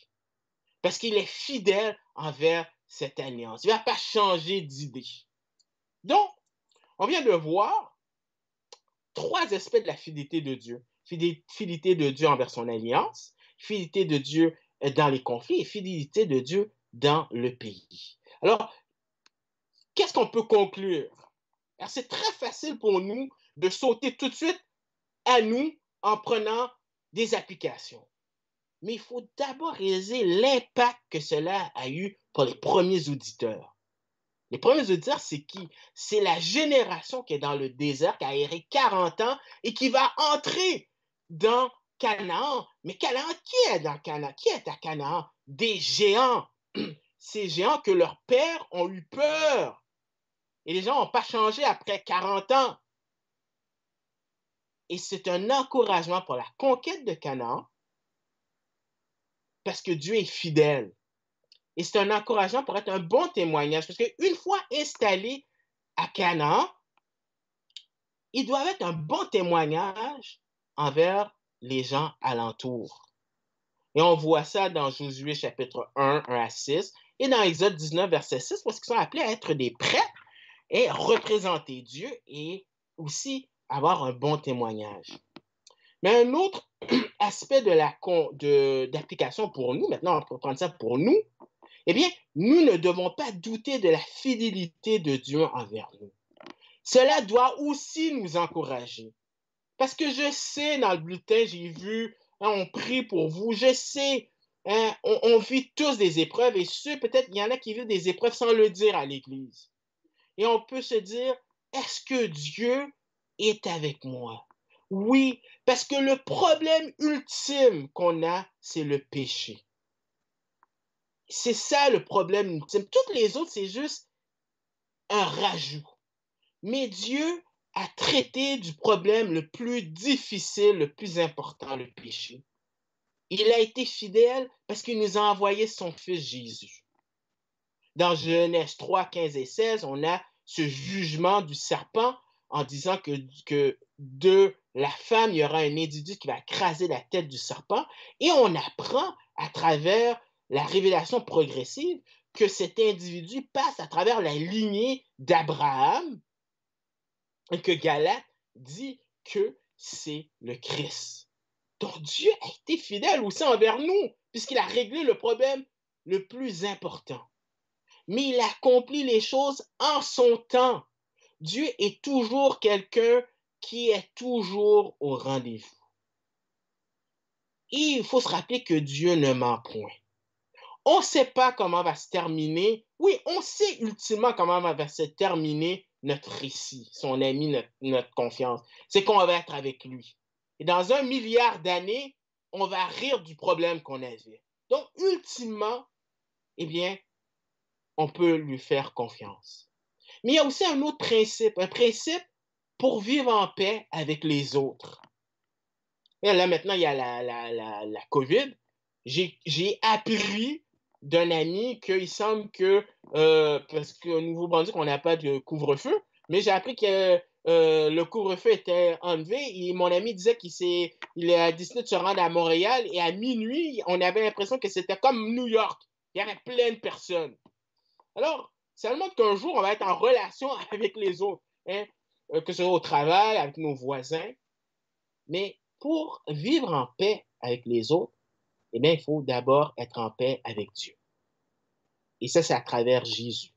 Parce qu'il est fidèle envers cette alliance. Il ne va pas changer d'idée. Donc, on vient de voir trois aspects de la fidélité de Dieu. Fidélité de Dieu envers son alliance, fidélité de Dieu dans les conflits et fidélité de Dieu dans le pays. Alors, qu'est-ce qu'on peut conclure? Alors, c'est très facile pour nous de sauter tout de suite à nous en prenant des applications. Mais il faut d'abord réaliser l'impact que cela a eu pour les premiers auditeurs. Les premiers auditeurs, c'est qui? C'est la génération qui est dans le désert, qui a erré 40 ans et qui va entrer dans Canaan. Mais Canaan, qui est dans Canaan? Qui est à Canaan? Des géants. Ces géants que leurs pères ont eu peur. Et les gens n'ont pas changé après 40 ans. Et c'est un encouragement pour la conquête de Canaan parce que Dieu est fidèle. Et c'est un encouragement pour être un bon témoignage parce qu'une fois installés à Canaan, ils doivent être un bon témoignage envers les gens alentours. Et on voit ça dans Josué chapitre 1, 1 à 6 et dans Exode 19, verset 6 parce qu'ils sont appelés à être des prêtres et représenter Dieu et aussi avoir un bon témoignage. Mais un autre aspect d'application pour nous, maintenant on peut prendre ça pour nous, eh bien, nous ne devons pas douter de la fidélité de Dieu envers nous. Cela doit aussi nous encourager. Parce que je sais, dans le bulletin, j'ai vu, hein, on prie pour vous, je sais, hein, on vit tous des épreuves et peut-être il y en a qui vivent des épreuves sans le dire à l'Église. Et on peut se dire, est-ce que Dieu est avec moi? Oui, parce que le problème ultime qu'on a, c'est le péché. C'est ça le problème ultime. Toutes les autres, c'est juste un rajout. Mais Dieu a traité du problème le plus difficile, le plus important, le péché. Il a été fidèle parce qu'il nous a envoyé son Fils Jésus. Dans Genèse 3, 15 et 16, on a ce jugement du serpent en disant que de la femme, il y aura un individu qui va écraser la tête du serpent. Et on apprend à travers la révélation progressive que cet individu passe à travers la lignée d'Abraham et que Galate dit que c'est le Christ. Donc Dieu a été fidèle aussi envers nous puisqu'il a réglé le problème le plus important. Mais il accomplit les choses en son temps. Dieu est toujours quelqu'un qui est toujours au rendez-vous. Et il faut se rappeler que Dieu ne ment point. On ne sait pas comment va se terminer. Oui, on sait ultimement comment va se terminer notre récit, son ami, notre confiance. C'est qu'on va être avec lui. Et dans 1 milliard d'années, on va rire du problème qu'on avait. Donc, ultimement, eh bien, on peut lui faire confiance. Mais il y a aussi un autre principe, un principe pour vivre en paix avec les autres. Et là, maintenant, il y a la COVID. J'ai appris d'un ami qu'il semble que, parce qu'au Nouveau-Brunswick, on n'a pas de couvre-feu, mais j'ai appris que le couvre-feu était enlevé et mon ami disait qu'il a décidé de se rendre à Montréal et à minuit, on avait l'impression que c'était comme New York. Il y avait plein de personnes. Alors, ça nous montre qu'un jour, on va être en relation avec les autres, hein? Que ce soit au travail, avec nos voisins. Mais pour vivre en paix avec les autres, eh bien, il faut d'abord être en paix avec Dieu. Et ça, c'est à travers Jésus.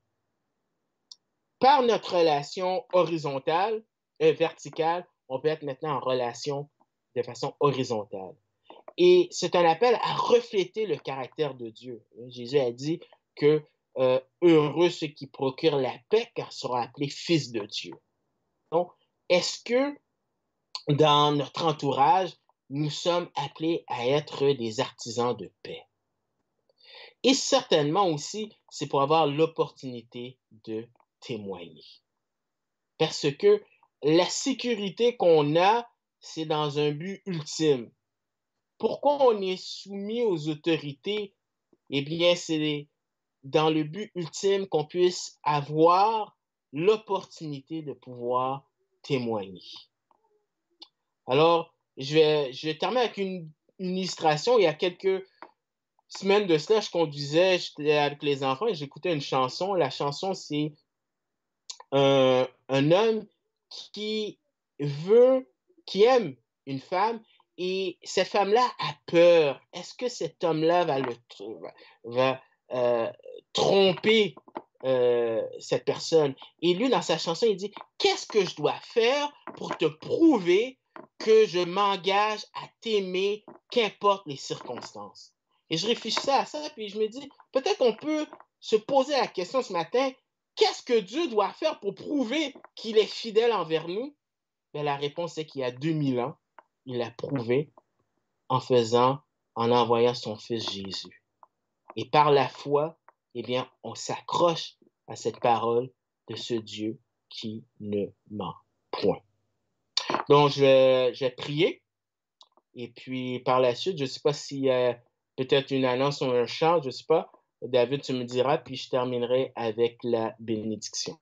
Par notre relation horizontale, verticale, on peut être maintenant en relation de façon horizontale. Et c'est un appel à refléter le caractère de Dieu. Jésus a dit que heureux ceux qui procurent la paix, car seront appelés fils de Dieu. Donc, est-ce que dans notre entourage, nous sommes appelés à être des artisans de paix? Et certainement aussi, c'est pour avoir l'opportunité de témoigner. Parce que la sécurité qu'on a, c'est dans un but ultime. Pourquoi on est soumis aux autorités? Eh bien, c'est dans le but ultime qu'on puisse avoir l'opportunité de pouvoir témoigner. Alors, je vais terminer avec une illustration. Il y a quelques semaines de cela, j'étais avec les enfants et j'écoutais une chanson. La chanson, c'est un homme qui qui aime une femme et cette femme-là a peur. Est-ce que cet homme-là va tromper cette personne? Et lui, dans sa chanson, il dit, qu'est-ce que je dois faire pour te prouver que je m'engage à t'aimer, qu'importe les circonstances? Et je réfléchissais à ça, puis je me dis, peut-être qu'on peut se poser la question ce matin, qu'est-ce que Dieu doit faire pour prouver qu'il est fidèle envers nous? Bien, la réponse est qu'il y a 2000 ans, il l'a prouvé en envoyant son fils Jésus. Et par la foi, eh bien, on s'accroche à cette parole de ce Dieu qui ne ment point. Donc, je vais prier. Et puis, par la suite, je ne sais pas s'il y a peut-être une annonce ou un chant, je ne sais pas. David, tu me diras, puis je terminerai avec la bénédiction.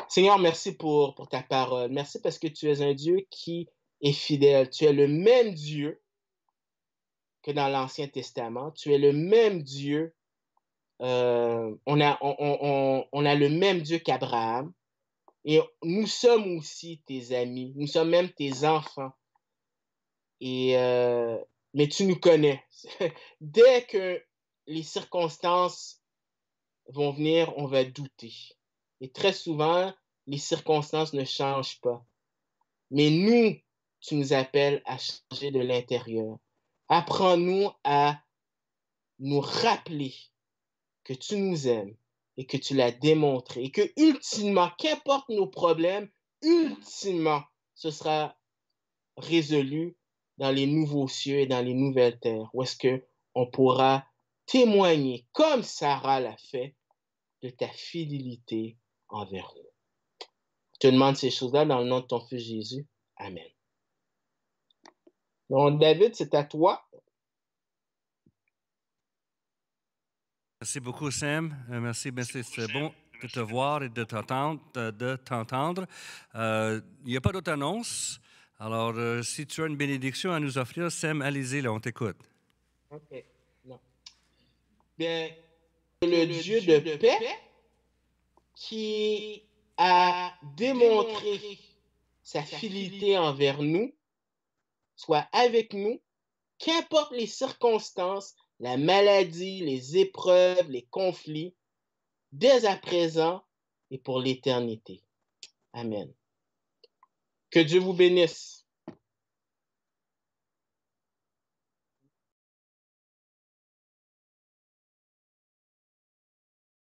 Seigneur, merci pour ta parole. Merci parce que tu es un Dieu qui est fidèle. Tu es le même Dieu que dans l'Ancien Testament. Tu es le même Dieu. On a le même Dieu qu'Abraham. Et nous sommes aussi tes amis. Nous sommes même tes enfants. Mais tu nous connais. Dès que les circonstances vont venir, on va douter. Et très souvent, les circonstances ne changent pas. Mais nous, tu nous appelles à changer de l'intérieur. Apprends-nous à nous rappeler que tu nous aimes et que tu l'as démontré et que ultimement, qu'importe nos problèmes, ultimement, ce sera résolu dans les nouveaux cieux et dans les nouvelles terres, où est-ce qu'on pourra témoigner, comme Sarah l'a fait, de ta fidélité envers nous. Je te demande ces choses-là dans le nom de ton Fils Jésus. Amen. Donc, David, c'est à toi. Merci beaucoup, Sam. Merci, c'est bon de te voir et de t'entendre. Il n'y a pas d'autre annonce. Alors, si tu as une bénédiction à nous offrir, Sam, allez-y, là, on t'écoute. OK. Non. Bien, le Dieu de paix qui a démontré sa fidélité envers nous, soit avec nous, qu'importe les circonstances, la maladie, les épreuves, les conflits, dès à présent et pour l'éternité. Amen. Que Dieu vous bénisse.